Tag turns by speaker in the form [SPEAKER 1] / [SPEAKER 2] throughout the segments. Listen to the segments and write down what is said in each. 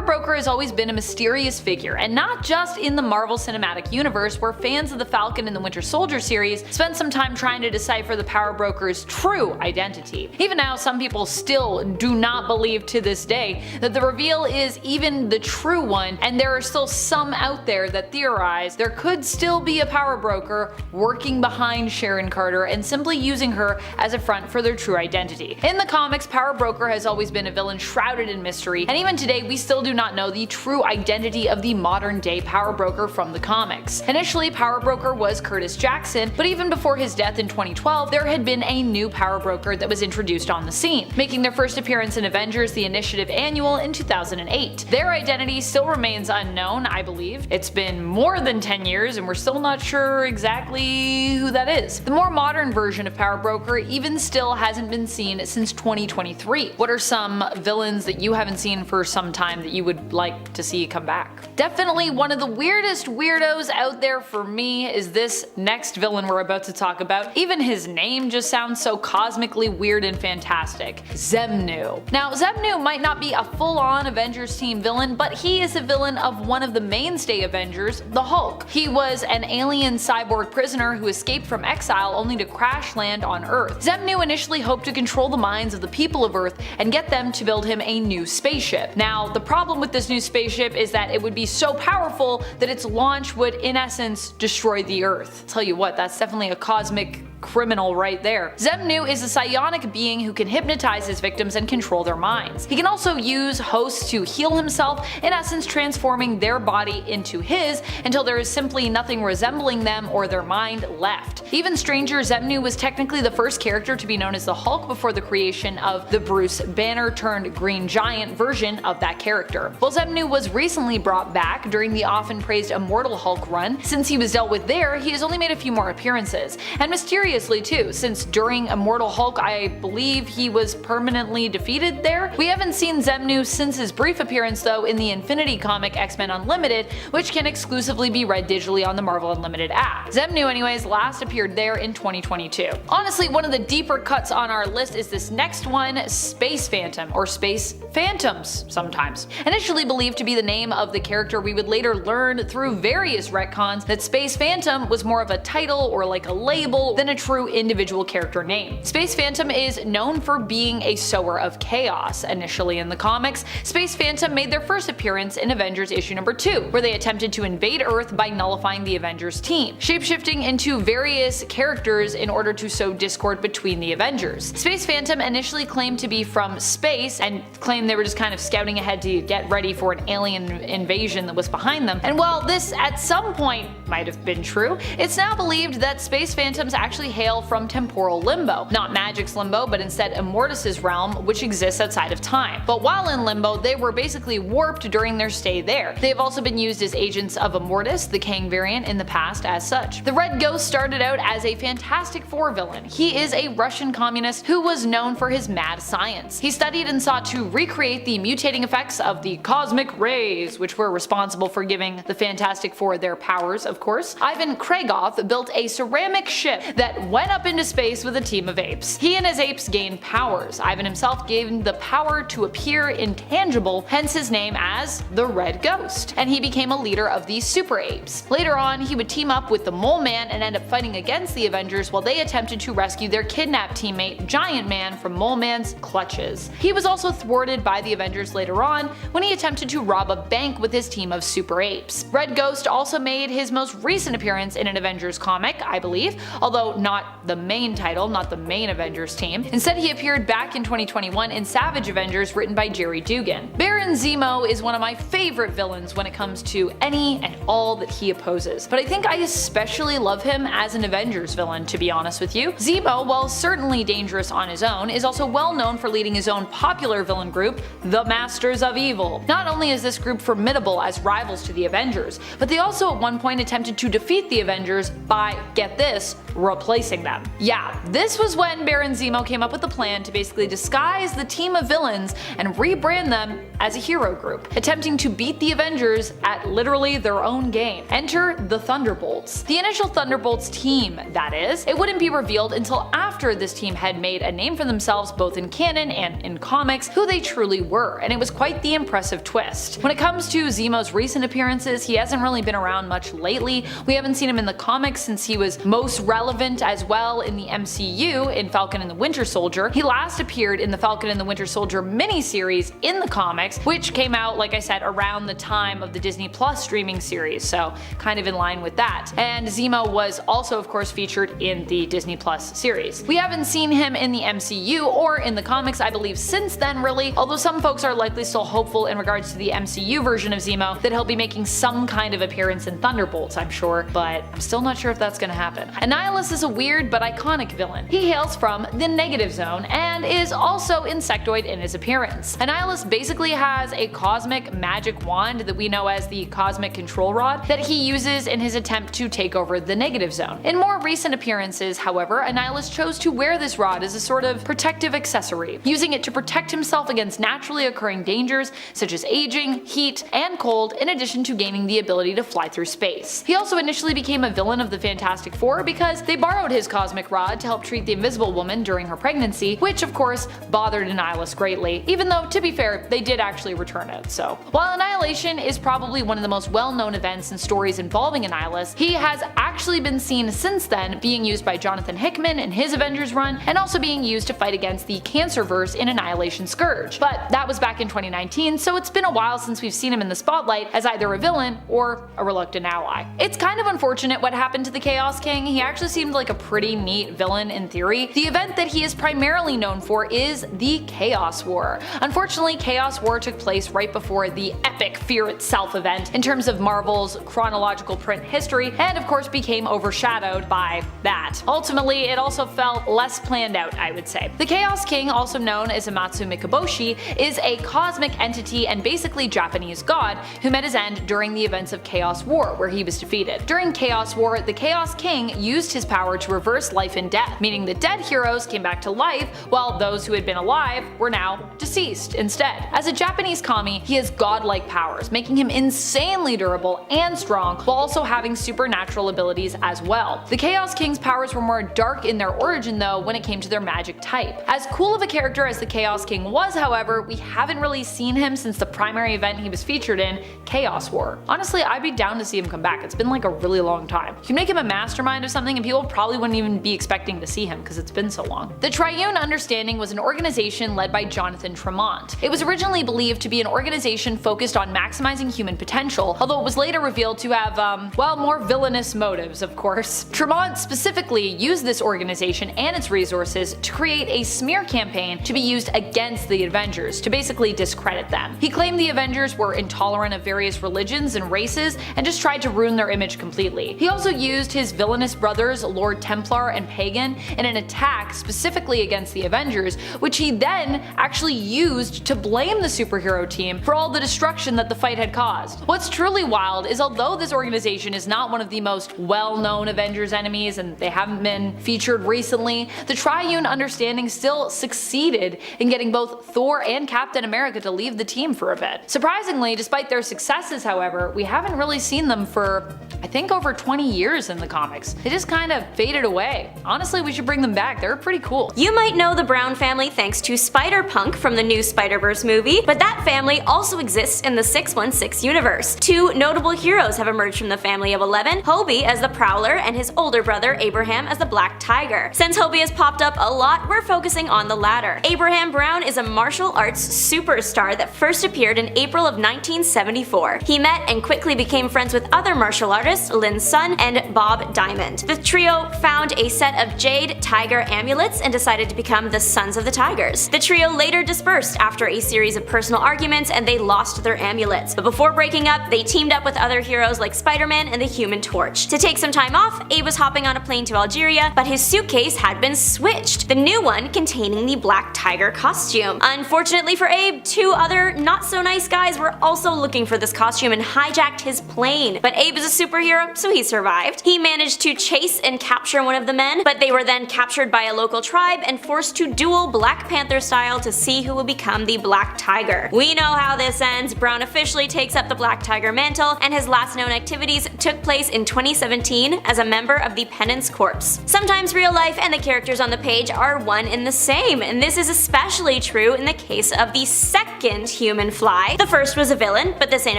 [SPEAKER 1] Powerbroker has always been a mysterious figure, and not just in the Marvel Cinematic Universe, where fans of the Falcon and the Winter Soldier series spent some time trying to decipher the Powerbroker's true identity. Even now, some people still do not believe to this day that the reveal is even the true one, and there are still some out there that theorize there could still be a Powerbroker working behind Sharon Carter and simply using her as a front for their true identity. In the comics, Powerbroker has always been a villain shrouded in mystery, and even today we still do not know the true identity of the modern day Powerbroker from the comics. Initially, Powerbroker was Curtis Jackson, but even before his death in 2012, there had been a new Powerbroker that was introduced on the scene, making their first appearance in Avengers: The Initiative Annual in 2008. Their identity still remains unknown, I believe. It's been more than 10 years and we're still not sure exactly who that is. The more modern version of Powerbroker even still hasn't been seen since 2023. What are some villains that you haven't seen for some time that you would like to see come back? Definitely one of the weirdest weirdos out there for me is this next villain we're about to talk about. Even his name just sounds so cosmically weird and fantastic. Xemnu. Now, Xemnu might not be a full-on Avengers team villain, but he is a villain of one of the mainstay Avengers, the Hulk. He was an alien cyborg prisoner who escaped from exile only to crash land on Earth. Xemnu initially hoped to control the minds of the people of Earth and get them to build him a new spaceship. Now, the problem with this new spaceship is that it would be so powerful that its launch would in essence destroy the Earth. Tell you what, that's definitely a cosmic criminal right there. Xemnu is a psionic being who can hypnotize his victims and control their minds. He can also use hosts to heal himself, in essence transforming their body into his until there is simply nothing resembling them or their mind left. Even stranger, Xemnu was technically the first character to be known as the Hulk before the creation of the Bruce Banner turned Green Giant version of that character. While Xemnu was recently brought back during the often praised Immortal Hulk run, since he was dealt with there, he has only made a few more appearances. And mysteriously too, since during Immortal Hulk I believe he was permanently defeated there. We haven't seen Xemnu since his brief appearance though in the Infinity comic X-Men Unlimited, which can exclusively be read digitally on the Marvel Unlimited app. Xemnu anyways last appeared there in 2022. Honestly, one of the deeper cuts on our list is this next one, Space Phantom, or Space Phantoms sometimes. Initially believed to be the name of the character, we would later learn through various retcons that Space Phantom was more of a title or like a label than a true individual character name. Space Phantom is known for being a sower of chaos. Initially in the comics, Space Phantom made their first appearance in Avengers issue number 2, where they attempted to invade Earth by nullifying the Avengers team, shapeshifting into various characters in order to sow discord between the Avengers. Space Phantom initially claimed to be from space and claimed they were just kind of scouting ahead to get ready for an alien invasion that was behind them. And while this at some point might have been true, it's now believed that Space Phantoms actually hail from temporal limbo. Not Magic's limbo, but instead Immortus's realm, which exists outside of time. But while in limbo, they were basically warped during their stay there. They have also been used as agents of Immortus, the Kang variant, in the past as such. The Red Ghost started out as a Fantastic Four villain. He is a Russian communist who was known for his mad science. He studied and sought to recreate the mutating effects of the cosmic rays, which were responsible for giving the Fantastic Four their powers, of course. Ivan Kragoff built a ceramic ship that went up into space with a team of apes. He and his apes gained powers. Ivan himself gained the power to appear intangible, hence his name as the Red Ghost, and he became a leader of these super apes. Later on, he would team up with the Mole Man and end up fighting against the Avengers while they attempted to rescue their kidnapped teammate Giant Man from Mole Man's clutches. He was also thwarted by the Avengers later on when he attempted to rob a bank with his team of super apes. Red Ghost also made his most recent appearance in an Avengers comic, I believe, although not the main title, not the main Avengers team. Instead, he appeared back in 2021 in Savage Avengers written by Jerry Dugan. Baron Zemo is one of my favorite villains when it comes to any and all that he opposes, but I think I especially love him as an Avengers villain, to be honest with you. Zemo, while certainly dangerous on his own, is also well known for leading his own popular villain group, the Masters of Evil. Not only is this group formidable as rivals to the Avengers, but they also at one point attempted to defeat the Avengers by, get this, replacing them. Yeah, this was when Baron Zemo came up with the plan to basically disguise the team of villains and rebrand them as a hero group, attempting to beat the Avengers at literally their own game. Enter the Thunderbolts. The initial Thunderbolts team, that is. It wouldn't be revealed until after this team had made a name for themselves both in canon and in comics who they truly were, and it was quite the impressive twist. When it comes to Zemo's recent appearances, he hasn't really been around much lately. We haven't seen him in the comics since he was most relevant as well in the MCU in Falcon and the Winter Soldier. He last appeared in the Falcon and the Winter Soldier miniseries in the comics, which came out, like I said, around the time of the Disney Plus streaming series, so kind of in line with that. And Zemo was also of course featured in the Disney Plus series. We haven't seen him in the MCU or in the comics I believe since then really, although some folks are likely still hopeful in regards to the MCU version of Zemo that he'll be making some kind of appearance in Thunderbolts, I'm sure, but I'm still not sure if that's gonna happen. Annihilus is a weird but iconic villain. He hails from the Negative Zone and is also insectoid in his appearance. Annihilus basically has a cosmic magic wand that we know as the Cosmic Control Rod that he uses in his attempt to take over the Negative Zone. In more recent appearances, however, Annihilus chose to wear this rod as a sort of protective accessory, using it to protect himself against naturally occurring dangers such as aging, heat, and cold, in addition to gaining the ability to fly through space. He also initially became a villain of the Fantastic Four because they borrowed his cosmic rod to help treat the Invisible Woman during her pregnancy, which of course bothered Annihilus greatly, even though to be fair, they did actually return it. So while Annihilation is probably one of the most well-known events and stories involving Annihilus, he has actually been seen since then being used by Jonathan Hickman in his Avengers run, and also being used to fight against the Cancerverse in Annihilation Scourge. But that was back in 2019, so it's been a while since we've seen him in the spotlight as either a villain or a reluctant ally. It's kind of unfortunate what happened to the Chaos King. He actually seemed like a pretty neat villain in theory. The event that he is primarily known for is the Chaos War. Unfortunately, Chaos War took place right before the epic Fear Itself event in terms of Marvel's chronological print history, and of course became overshadowed by that. Ultimately, it also felt less planned out, I would say. The Chaos King, also known as Amatsu Mikaboshi, is a cosmic entity and basically Japanese god who met his end during the events of Chaos War, where he was defeated. During Chaos War, the Chaos King used his power to reverse life and death, meaning the dead heroes came back to life while those who had been alive were now deceased instead. As a Japanese kami, he has godlike powers, making him insanely durable and strong while also having supernatural abilities as well. The Chaos King's powers were more dark in their origin though when it came to their magic type. As cool of a character as the Chaos King was, however, we haven't really seen him since the primary event he was featured in, Chaos War. Honestly, I'd be down to see him come back. It's been like a really long time. You can make him a mastermind of something and people probably wouldn't even be expecting to see him because it's been so long. The Triune Understanding was an organization led by Jonathan Tremont. It was originally believed to be an organization focused on maximizing human potential, although it was later revealed to have, well, more villainous motives, of course. Tremont specifically used this organization and its resources to create a smear campaign to be used against the Avengers, to basically discredit them. He claimed the Avengers were intolerant of various religions and races and just tried to ruin their image completely. He also used his villainous brothers Lord Templar and Pagan in an attack specifically against the Avengers, which he then actually used to blame the superhero team for all the destruction that the fight had caused. What's truly wild is although this organization is not one of the most well-known Avengers enemies and they haven't been featured recently, the Triune Understanding still succeeded in getting both Thor and Captain America to leave the team for a bit. Surprisingly, despite their successes however, we haven't really seen them for I think over 20 years in the comics. They just kind of faded away. Honestly, we should bring them back. They were pretty cool.
[SPEAKER 2] You might know the Brown family thanks to Spider-Punk from the new Spider-Verse movie, but that family also exists in the 616 universe. Two notable heroes have emerged from the family of 11, Hobie as the Prowler and his older brother Abraham as the Black Tiger. Since Hobie has popped up a lot, we're focusing on the latter. Abraham Brown is a martial arts superstar that first appeared in April of 1974. He met and quickly became friends with other martial artists Lin Sun and Bob Diamond. The trio found a set of jade tiger amulets and decided to become the Sons of the Tigers. The trio later dispersed after a series of personal arguments and they lost their amulets, but before breaking up, they teamed up with other heroes like Spider-Man and the Human Torch. To take some time off, Abe was hopping on a plane to Algeria, but his suitcase had been switched, the new one containing the Black Tiger costume. Unfortunately for Abe, two other not-so-nice guys were also looking for this costume and hijacked his plane, but Abe is a superhero, so he survived. He managed to chase and capture one of the men, but they were then captured by a local tribe and forced to duel Black Panther style to see who will become the Black Tiger. We know how this ends. Brown officially takes up the Black Tiger mantle, and his last known activities took place in 2017 as a member of the Penance Corps. Sometimes real life and the characters on the page are one and the same, and this is especially true in the case of the second Human Fly. The first was a villain, but this ain't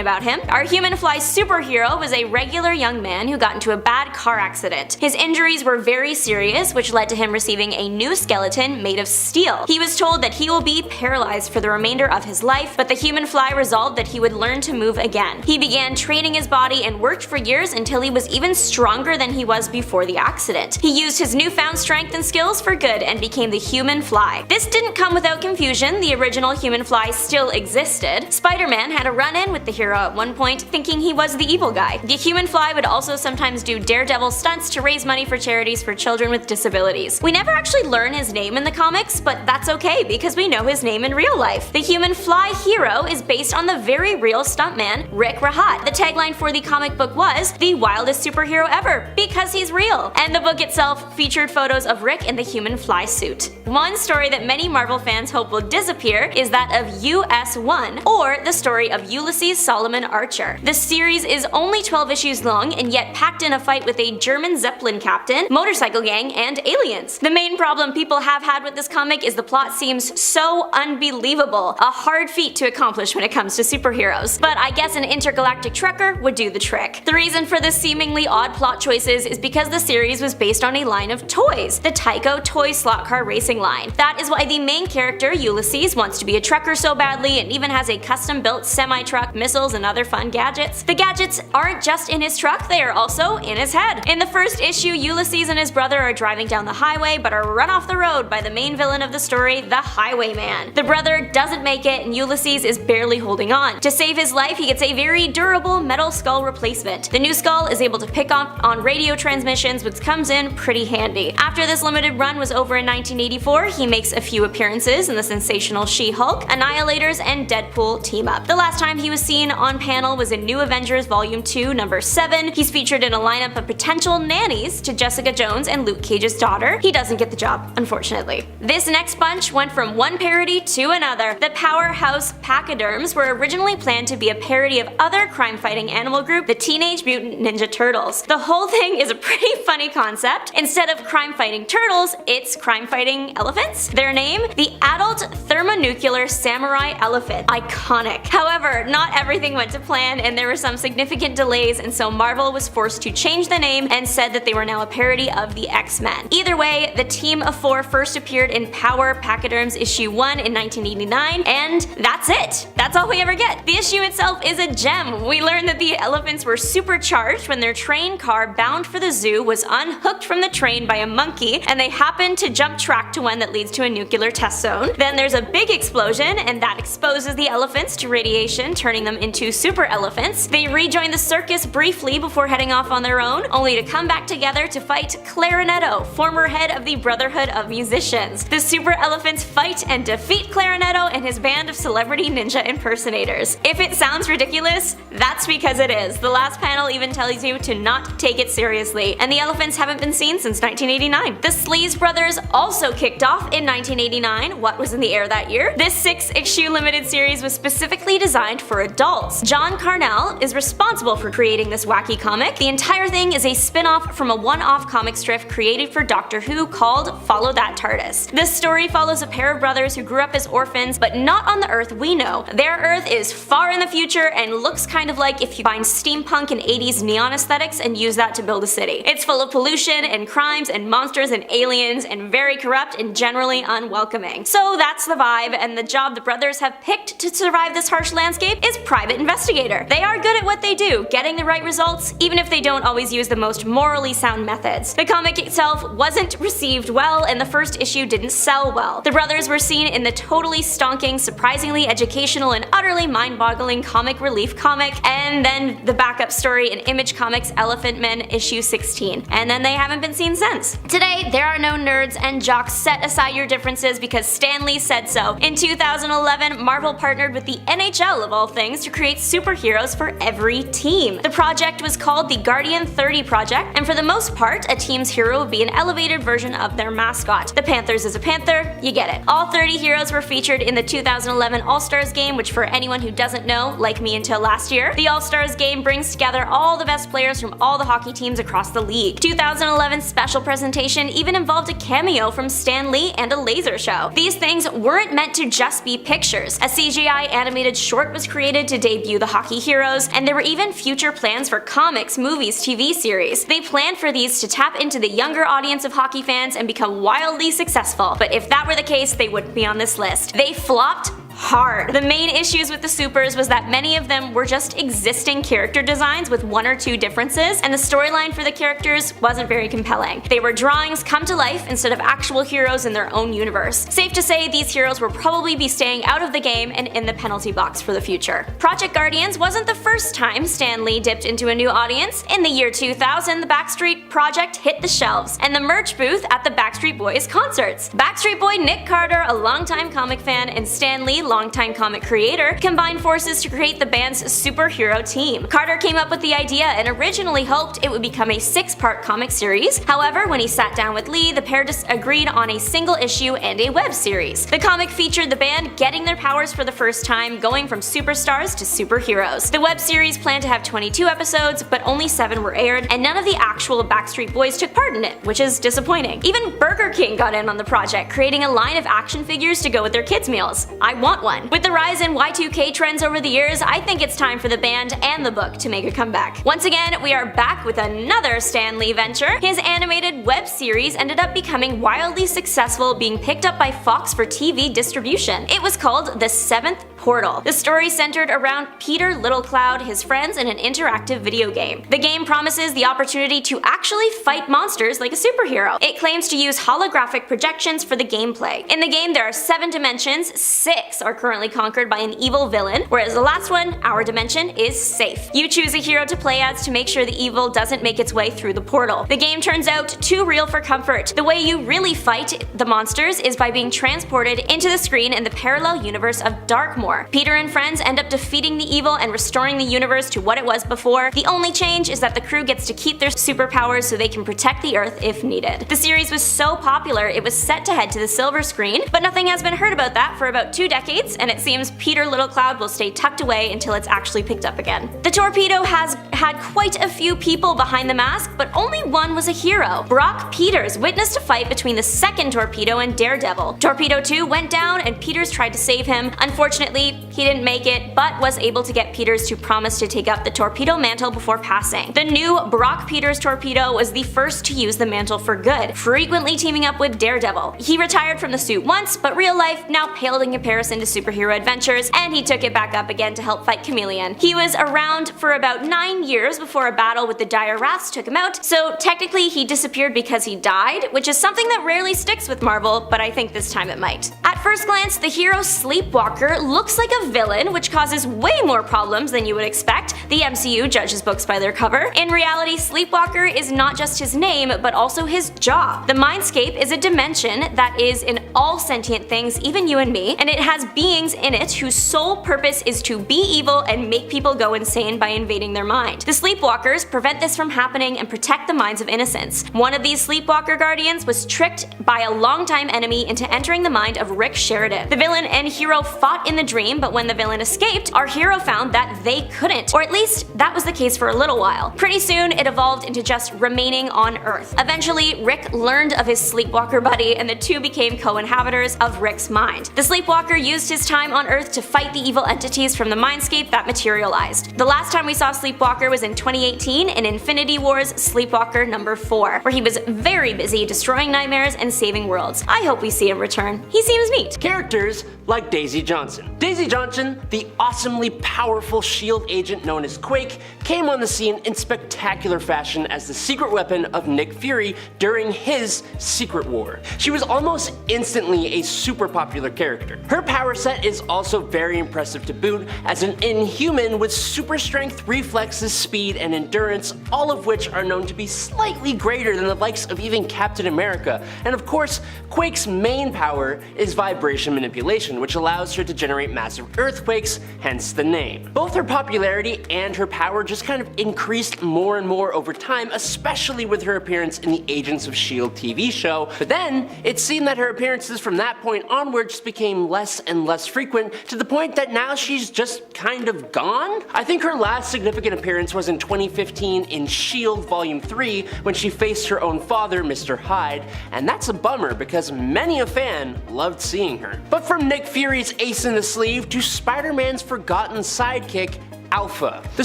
[SPEAKER 2] about him. Our Human Fly superhero was a regular young man who got into a bad car accident. His injuries were very serious, which led to him receiving a new skeleton made of steel. He was told that he will be paralyzed for the remainder of his life, but the Human Fly resolved that he would learn to move again. He began training his body and worked for years until he was even stronger than he was before the accident. He used his newfound strength and skills for good and became the Human Fly. This didn't come without confusion. The original Human Fly still existed. Spider-Man had a run-in with the hero at one point, thinking he was the evil guy. The Human Fly would also sometimes do daredevil stunts to raise money for charities for children with disabilities. We never actually learn his name in the comics, but that's okay because we know his name in real life. The Human Fly hero is based on the very real stuntman Rick Rahat. The tagline for the comic book was "The wildest superhero ever," because he's real. And the book itself featured photos of Rick in the Human Fly suit. One story that many Marvel fans hope will disappear is that of US-1, or the story of Ulysses Solomon Archer. The series is only 12 issues long and yet packed in a fight with a German Zeppelin captain, motorcycle gang, and aliens. The main problem people have had with this comic is the plot seems so unbelievable, a hard feat to accomplish when it comes to superheroes. But I guess an intergalactic trucker would do the trick. The reason for the seemingly odd plot choices is because the series was based on a line of toys, the Tyco toy slot car racing line. That is why the main character, Ulysses, wants to be a trucker so badly and even has a custom-built semi-truck, missiles, and other fun gadgets. The gadgets aren't just in his truck, they are also in his head. In the first issue, Ulysses and his brother are driving down the highway but are run off the road by the main villain of the story, the Highwayman. The brother doesn't make it and Ulysses is barely holding on. To save his life, he gets a very durable metal skull replacement. The new skull is able to pick up on radio transmissions, which comes in pretty handy. After this limited run was over in 1984, he makes a few appearances in the sensational She-Hulk, Annihilators, and Deadpool team-up. The last time he was seen on panel was in New Avengers Volume 2, number 7. He's featured in a lineup of potential nannies to Jessica Jones and Luke Cage's daughter. He doesn't get the job, unfortunately. This next bunch went from one parody to another. The Powerhouse Pachyderms were originally planned to be a parody of other crime-fighting animal group, the Teenage Mutant Ninja Turtles. The whole thing is a pretty funny concept. Instead of crime-fighting turtles, it's crime-fighting elephants. Their name? The Adult Thermonuclear Samurai Elephant. Iconic. However, not everything went to plan and there were some significant delays, and so Marvel was forced to change the name and said that they were now a parody of the X-Men. Either way, the team of 4 first appeared in Power Pachyderms issue 1 in 1989, and that's it. That's all we ever get. The issue itself is a gem. We learn that the elephants were supercharged when their train car bound for the zoo was unhooked from the train by a monkey, and they happened to jump track to one that leads to a nuclear test zone. Then there's a big explosion, and that exposes the elephants to radiation, turning them into super elephants. They rejoin the circus briefly before heading off on their own, only to come back together to fight Clarinetto, former head of the Brotherhood of Musicians. The super elephants fight and defeat Clarinetto and his band of celebrity ninja impersonators. If it sounds ridiculous, that's because it is. The last panel even tells you to not take it seriously, and the elephants haven't been seen since 1989. The Sleaze Brothers also kicked off in 1989. What was in the air that year? This 6-issue limited series was specifically designed for adults. John Carnell is responsible for creating this wacky comic. The entire thing is a spin-off from a one-off comic strip created for Doctor Who called Follow That TARDIS. This story follows a pair of brothers who grew up as orphans, but not on the Earth we know. Their Earth is far in the future and looks kind of like if you find steampunk and 80s neon aesthetics and use that to build a city. It's full of pollution and crimes and monsters and aliens and very corrupt and generally unwelcoming. So that's the vibe, and the job the brothers have picked to survive this harsh landscape is private investigator. They are good at what they do, getting the right results, even if they don't always use the most morally sound methods. The comic itself wasn't received well, and the first issue didn't sell well. The brothers were seen in the totally stonking, surprisingly educational, and utterly mind-boggling comic relief comic, and then the backup story in Image Comics' Elephant Men issue 16. And then they haven't been seen since. Today, there are no nerds and jocks. Set aside your differences because Stan Lee said so. In 2011, Marvel partnered with the NHL of all things to create superheroes for every team. The project was called the Guardian 30 Project, and for the most most part, a team's hero would be an elevated version of their mascot. The Panthers is a panther, you get it. All 30 heroes were featured in the 2011 All-Stars game, which for anyone who doesn't know, like me until last year, the All-Stars game brings together all the best players from all the hockey teams across the league. 2011's special presentation even involved a cameo from Stan Lee and a laser show. These things weren't meant to just be pictures. A CGI animated short was created to debut the hockey heroes, and there were even future plans for comics, movies, TV series. They planned for these to tap into the younger audience of hockey fans and become wildly successful, but if that were the case, they wouldn't be on this list. They flopped hard. The main issues with the supers was that many of them were just existing character designs with one or two differences, and the storyline for the characters wasn't very compelling. They were drawings come to life instead of actual heroes in their own universe. Safe to say these heroes will probably be staying out of the game and in the penalty box for the future. Project Guardians wasn't the first time Stan Lee dipped into a new audience. In the year 2000, the Backstreet Project hit the shelves, and the merch booth at the Backstreet Boys concerts. Backstreet Boy Nick Carter, a longtime comic fan, and Stan Lee, longtime comic creator, combined forces to create the band's superhero team. Carter came up with the idea and originally hoped it would become a 6-part comic series. However, when he sat down with Lee, the pair agreed on a single issue and a web series. The comic featured the band getting their powers for the first time, going from superstars to superheroes. The web series planned to have 22 episodes, but only 7 were aired, and none of the actual Backstreet Boys took part in it, which is disappointing. Even Burger King got in on the project, creating a line of action figures to go with their kids' meals. I want one. With the rise in Y2K trends over the years, I think it's time for the band and the book to make a comeback. Once again, we are back with another Stan Lee venture. His animated web series ended up becoming wildly successful, being picked up by Fox for TV distribution. It was called The Seventh Portal. The story centered around Peter Littlecloud, his friends, and an interactive video game. The game promises the opportunity to actually fight monsters like a superhero. It claims to use holographic projections for the gameplay. In the game, there are 7 dimensions, 6 are currently conquered by an evil villain, whereas the last one, our dimension, is safe. You choose a hero to play as to make sure the evil doesn't make its way through the portal. The game turns out too real for comfort. The way you really fight the monsters is by being transported into the screen in the parallel universe of Darkmoor. Peter and friends end up defeating the evil and restoring the universe to what it was before. The only change is that the crew gets to keep their superpowers so they can protect the Earth if needed. The series was so popular it was set to head to the silver screen, but nothing has been heard about that for about 2 decades, and it seems Peter Littlecloud will stay tucked away until it's actually picked up again. The Torpedo has had quite a few people behind the mask, but only one was a hero. Brock Peters witnessed a fight between the second Torpedo and Daredevil. Torpedo 2 went down and Peters tried to save him. Unfortunately, he didn't make it, but was able to get Peters to promise to take up the Torpedo mantle before passing. The new Brock Peters Torpedo was the first to use the mantle for good, frequently teaming up with Daredevil. He retired from the suit once, but real life now paled in comparison to superhero adventures, and he took it back up again to help fight Chameleon. He was around for about 9 years before a battle with the Dire Wraths took him out, so technically he disappeared because he died, which is something that rarely sticks with Marvel, but I think this time it might. At first glance, the hero Sleepwalker looks like a villain, which causes way more problems than you would expect. The MCU judges books by their cover. In reality, Sleepwalker is not just his name, but also his job. The Mindscape is a dimension that is in all sentient things, even you and me, and it has beings in it whose sole purpose is to be evil and make people go insane by invading their mind. The Sleepwalkers prevent this from happening and protect the minds of innocents. One of these Sleepwalker guardians was tricked by a longtime enemy into entering the mind of Rick Sheridan. The villain and hero fought in the dream, but when the villain escaped, our hero found that they couldn't, or at least that was the case for a little while. Pretty soon, it evolved into just remaining on Earth. Eventually, Rick learned of his Sleepwalker buddy, and the two became co-inhabitors of Rick's mind. The Sleepwalker used his time on Earth to fight the evil entities from the Mindscape that materialized. The last time we saw Sleepwalker was in 2018 in Infinity War's Sleepwalker number 4, where he was very busy destroying nightmares and saving worlds. I hope we see him return. He seems neat.
[SPEAKER 3] Characters like Daisy Johnson. Daisy Johnson, the awesomely powerful S.H.I.E.L.D. agent known as Quake, came on the scene in spectacular fashion as the secret weapon of Nick Fury during his Secret War. She was almost instantly instantly a super popular character. Her power set is also very impressive to boot, as an inhuman with super strength, reflexes, speed, and endurance, all of which are known to be slightly greater than the likes of even Captain America. And of course, Quake's main power is vibration manipulation, which allows her to generate massive earthquakes, hence the name. Both her popularity and her power just kind of increased more and more over time, especially with her appearance in the Agents of S.H.I.E.L.D. TV show, but then it seemed that her appearances from that point onward just became less and less frequent, to the point that now she's just kind of gone? I think her last significant appearance was in 2015 in S.H.I.E.L.D. Volume 3 when she faced her own father, Mr. Hyde, and that's a bummer because many a fan loved seeing her. But from Nick Fury's ace in the sleeve to Spider-Man's forgotten sidekick, Alpha. The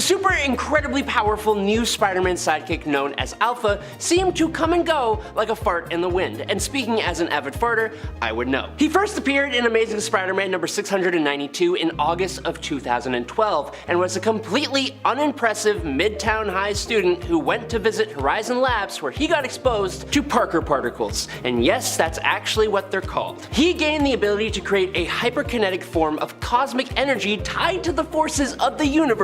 [SPEAKER 3] super incredibly powerful new Spider-Man sidekick known as Alpha seemed to come and go like a fart in the wind, and speaking as an avid farter, I would know. He first appeared in Amazing Spider-Man number 692 in August of 2012, and was a completely unimpressive Midtown High student who went to visit Horizon Labs, where he got exposed to Parker particles, and yes, that's actually what they're called. He gained the ability to create a hyperkinetic form of cosmic energy tied to the forces of the universe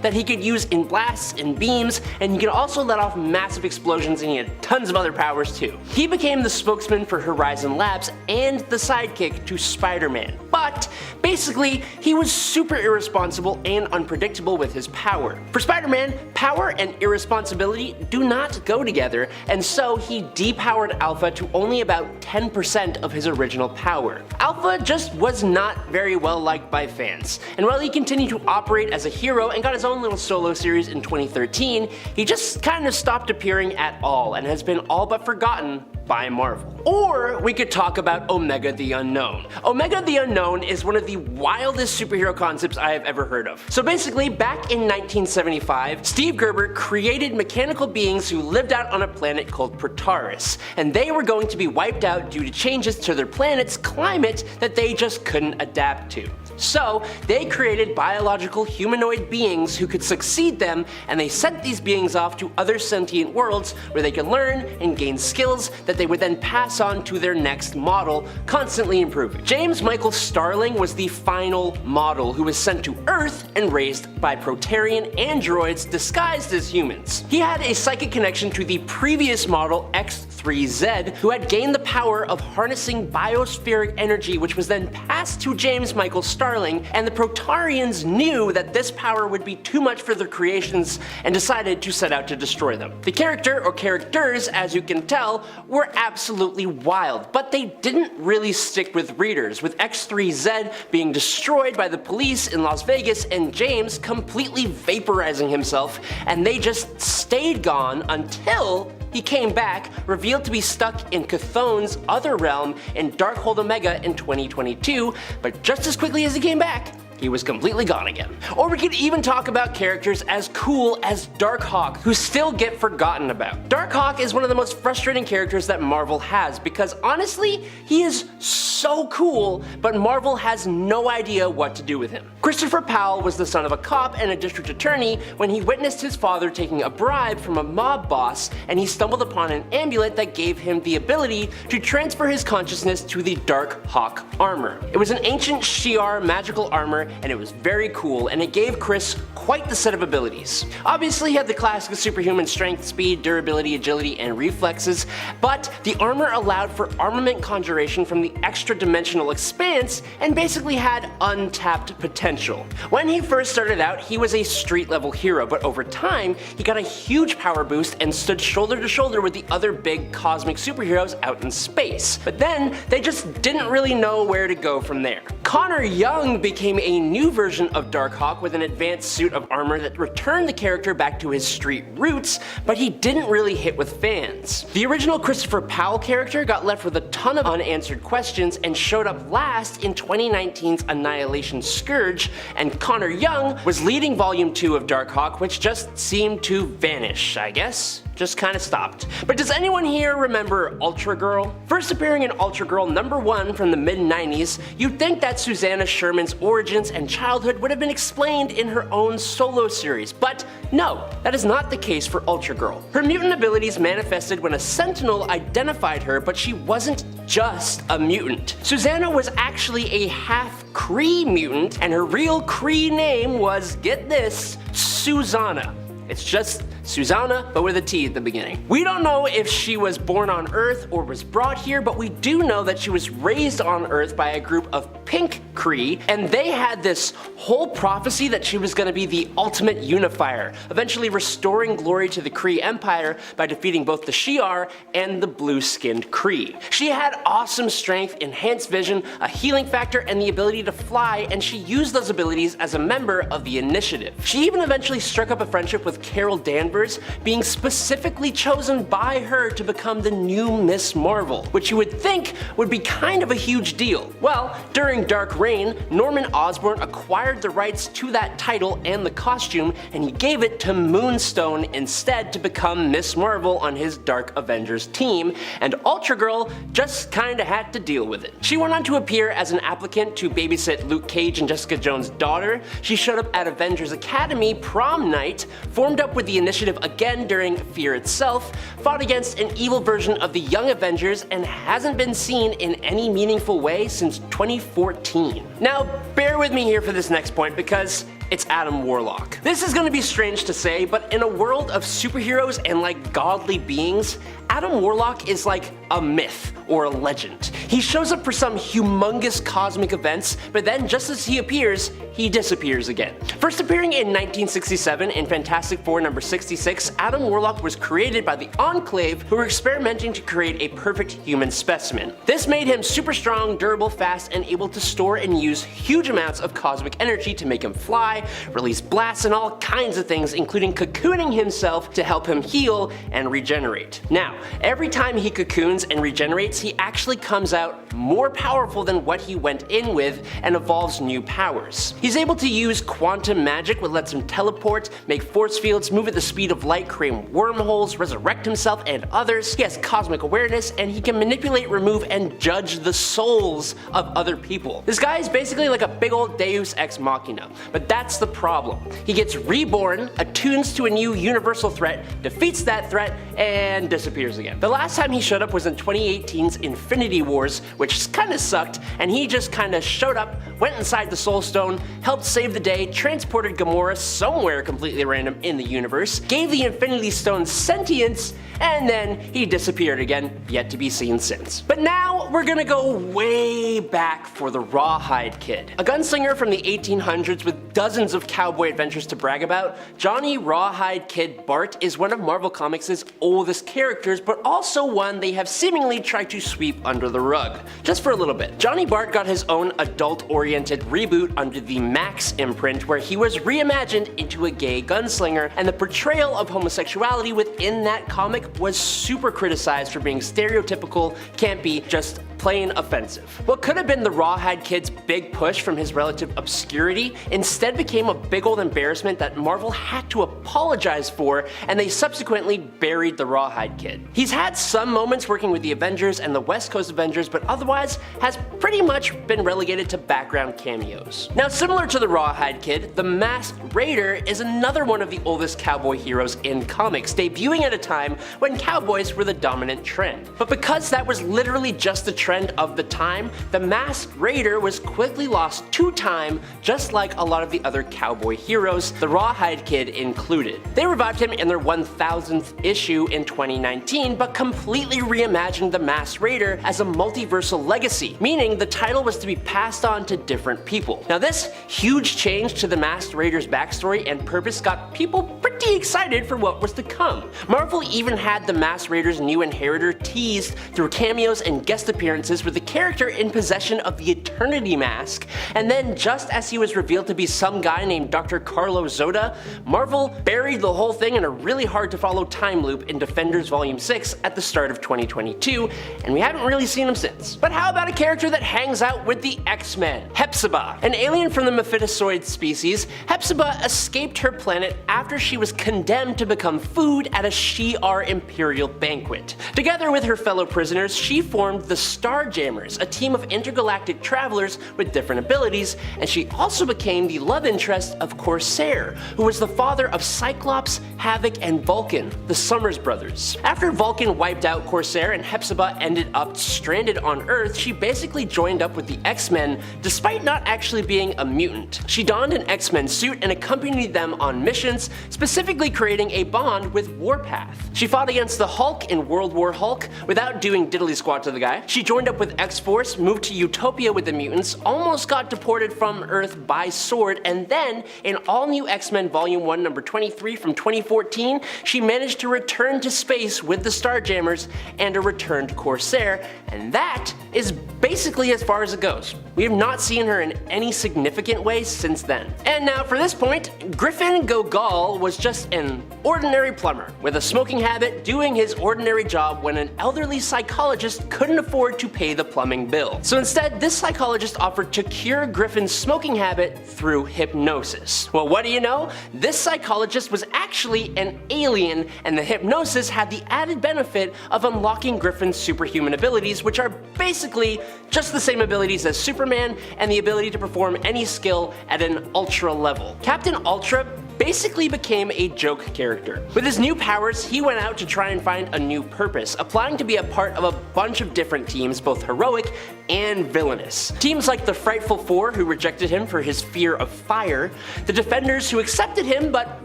[SPEAKER 3] that he could use in blasts and beams, and he could also let off massive explosions, and he had tons of other powers too. He became the spokesman for Horizon Labs and the sidekick to Spider-Man, but basically he was super irresponsible and unpredictable with his power. For Spider-Man, power and irresponsibility do not go together, and so he depowered Alpha to only about 10% of his original power. Alpha just was not very well liked by fans, and while he continued to operate as a hero and got his own little solo series in 2013, he just kind of stopped appearing at all and has been all but forgotten by Marvel. Or we could talk about Omega the Unknown. Omega the Unknown is one of the wildest superhero concepts I have ever heard of. So basically, back in 1975, Steve Gerber created mechanical beings who lived out on a planet called Protaris, and they were going to be wiped out due to changes to their planet's climate that they just couldn't adapt to. So they created biological humanoid beings who could succeed them, and they sent these beings off to other sentient worlds where they could learn and gain skills that they would then pass on to their next model, constantly improving. James Michael Starling was the final model who was sent to Earth and raised by Protarian androids disguised as humans. He had a psychic connection to the previous model X3Z, who had gained the power of harnessing biospheric energy, which was then passed to James Michael Starling, and the Protarians knew that this power would be too much for their creations and decided to set out to destroy them. The character, or characters as you can tell, were absolutely wild, but they didn't really stick with readers, with X3Z being destroyed by the police in Las Vegas and James completely vaporizing himself, and they just stayed gone until he came back, revealed to be stuck in Chthon's other realm in Darkhold Omega in 2022, but just as quickly as he came back, he was completely gone again. Or we could even talk about characters as cool as Darkhawk, who still get forgotten about. Darkhawk is one of the most frustrating characters that Marvel has, because honestly, he is so cool, but Marvel has no idea what to do with him. Christopher Powell was the son of a cop and a district attorney when he witnessed his father taking a bribe from a mob boss, and he stumbled upon an amulet that gave him the ability to transfer his consciousness to the Darkhawk armor. It was an ancient Shi'ar magical armor, and it was very cool, and it gave Chris quite the set of abilities. Obviously he had the classic superhuman strength, speed, durability, agility, and reflexes, but the armor allowed for armament conjuration from the extra-dimensional expanse and basically had untapped potential. When he first started out, he was a street-level hero, but over time, he got a huge power boost and stood shoulder to shoulder with the other big cosmic superheroes out in space. But then, they just didn't really know where to go from there. Connor Young became a new version of Darkhawk with an advanced suit of armor that returned the character back to his street roots, but he didn't really hit with fans. The original Christopher Powell character got left with a ton of unanswered questions and showed up last in 2019's Annihilation Scourge, and Connor Young was leading Volume 2 of Darkhawk, which just seemed to vanish, I guess. just kinda stopped. But does anyone here remember Ultra Girl? First appearing in Ultra Girl #1 from the mid-90s, you'd think that Susanna Sherman's origins and childhood would have been explained in her own solo series, but no, that is not the case for Ultra Girl. Her mutant abilities manifested when a Sentinel identified her, but she wasn't just a mutant. Susanna was actually a half Kree mutant, and her real Kree name was, get this, Susanna. It's just Susanna, but with a T at the beginning. We don't know if she was born on Earth or was brought here, but we do know that she was raised on Earth by a group of pink Kree, and they had this whole prophecy that she was going to be the ultimate unifier, eventually restoring glory to the Kree Empire by defeating both the Shi'ar and the blue-skinned Kree. She had awesome strength, enhanced vision, a healing factor, and the ability to fly, and she used those abilities as a member of the Initiative. She even eventually struck up a friendship with Carol Danvers, being specifically chosen by her to become the new Miss Marvel, which you would think would be kind of a huge deal. Well, during Dark Reign, Norman Osborn acquired the rights to that title and the costume, and he gave it to Moonstone instead to become Miss Marvel on his Dark Avengers team, and Ultra Girl just kinda had to deal with it. She went on to appear as an applicant to babysit Luke Cage and Jessica Jones' daughter. She showed up at Avengers Academy prom night, formed up with the Initiative again during Fear itself, fought against an evil version of the Young Avengers, and hasn't been seen in any meaningful way since 2014. Now, bear with me here for this next point because it's Adam Warlock. This is gonna be strange to say, but in a world of superheroes and like godly beings, Adam Warlock is like a myth or a legend. He shows up for some humongous cosmic events, but then just as he appears, he disappears again. First appearing in 1967 in Fantastic Four #66, Adam Warlock was created by the Enclave, who were experimenting to create a perfect human specimen. This made him super strong, durable, fast, and able to store and use huge amounts of cosmic energy to make him fly, release blasts, and all kinds of things, including cocooning himself to help him heal and regenerate. Now, every time he cocoons and regenerates, he actually comes out more powerful than what he went in with and evolves new powers. He's able to use quantum magic, which lets him teleport, make force fields, move at the speed of light, create wormholes, resurrect himself and others. He has cosmic awareness, and he can manipulate, remove, and judge the souls of other people. This guy is basically like a big old Deus Ex Machina, but that's the problem. He gets reborn, attunes to a new universal threat, defeats that threat, and disappears again. The last time he showed up was in 2018's Infinity Wars, which kinda sucked, and he just kinda showed up, went inside the Soul Stone, helped save the day, transported Gamora somewhere completely random in the universe, gave the Infinity Stone sentience, and then he disappeared again, yet to be seen since. But now we're gonna go way back for the Rawhide Kid. A gunslinger from the 1800s with dozens of cowboy adventures to brag about, Johnny Rawhide Kid Bart is one of Marvel Comics' oldest characters, but also one they have seemingly tried to sweep under the rug. Just for a little bit. Johnny Bart got his own adult-oriented reboot under the Max imprint, where he was reimagined into a gay gunslinger, and the portrayal of homosexuality within that comic was super criticized for being stereotypical, campy, just plain offensive. What could have been the Rawhide Kid's big push from his relative obscurity instead became a big old embarrassment that Marvel had to apologize for, and they subsequently buried the Rawhide Kid. He's had some moments working with the Avengers and the West Coast Avengers, but otherwise has pretty much been relegated to background cameos. Now, similar to the Rawhide Kid, the Masked Raider is another one of the oldest cowboy heroes in comics, debuting at a time when cowboys were the dominant trend. But because that was literally just the trend of the time, the Masked Raider was quickly lost to time, just like a lot of the other cowboy heroes, the Rawhide Kid included. They revived him in their 1000th issue in 2019, but completely reimagined the Masked Raider as a multiversal legacy, meaning the title was to be passed on to different people. Now, this huge change to the Masked Raider's backstory and purpose got people pretty excited for what was to come. Marvel even had the Masked Raider's new inheritor teased through cameos and guest appearances appearances with the character in possession of the Eternity Mask, and then just as he was revealed to be some guy named Dr. Carlo Zoda, Marvel buried the whole thing in a really hard to follow time loop in Defenders Volume 6 at the start of 2022, and we haven't really seen him since. But how about a character that hangs out with the X-Men? Hepzibah. An alien from the Mephistoid species, Hepzibah escaped her planet after she was condemned to become food at a Shi'ar Imperial banquet. Together with her fellow prisoners, she formed the Starjammers, a team of intergalactic travelers with different abilities, and she also became the love interest of Corsair, who was the father of Cyclops, Havoc, and Vulcan, the Summers brothers. After Vulcan wiped out Corsair and Hepzibah ended up stranded on Earth, she basically joined up with the X-Men despite not actually being a mutant. She donned an X-Men suit and accompanied them on missions, specifically creating a bond with Warpath. She fought against the Hulk in World War Hulk without doing diddly squat to the guy. She joined up with X-Force, moved to Utopia with the mutants, almost got deported from Earth by sword, and then in All New X-Men Volume 1 number 23 from 2014, she managed to return to space with the Starjammers and a returned Corsair, and that is basically as far as it goes. We have not seen her in any significant way since then. And now for this point, Griffin Gogal was just an ordinary plumber with a smoking habit doing his ordinary job when an elderly psychologist couldn't afford to pay the plumbing bill. So instead, this psychologist offered to cure Griffin's smoking habit through hypnosis. Well, what do you know? This psychologist was actually an alien, and the hypnosis had the added benefit of unlocking Griffin's superhuman abilities, which are basically just the same abilities as Superman and the ability to perform any skill at an ultra level. Captain Ultra basically became a joke character. With his new powers, he went out to try and find a new purpose, applying to be a part of a bunch of different teams, both heroic and villainous. Teams like the Frightful Four, who rejected him for his fear of fire, the Defenders, who accepted him but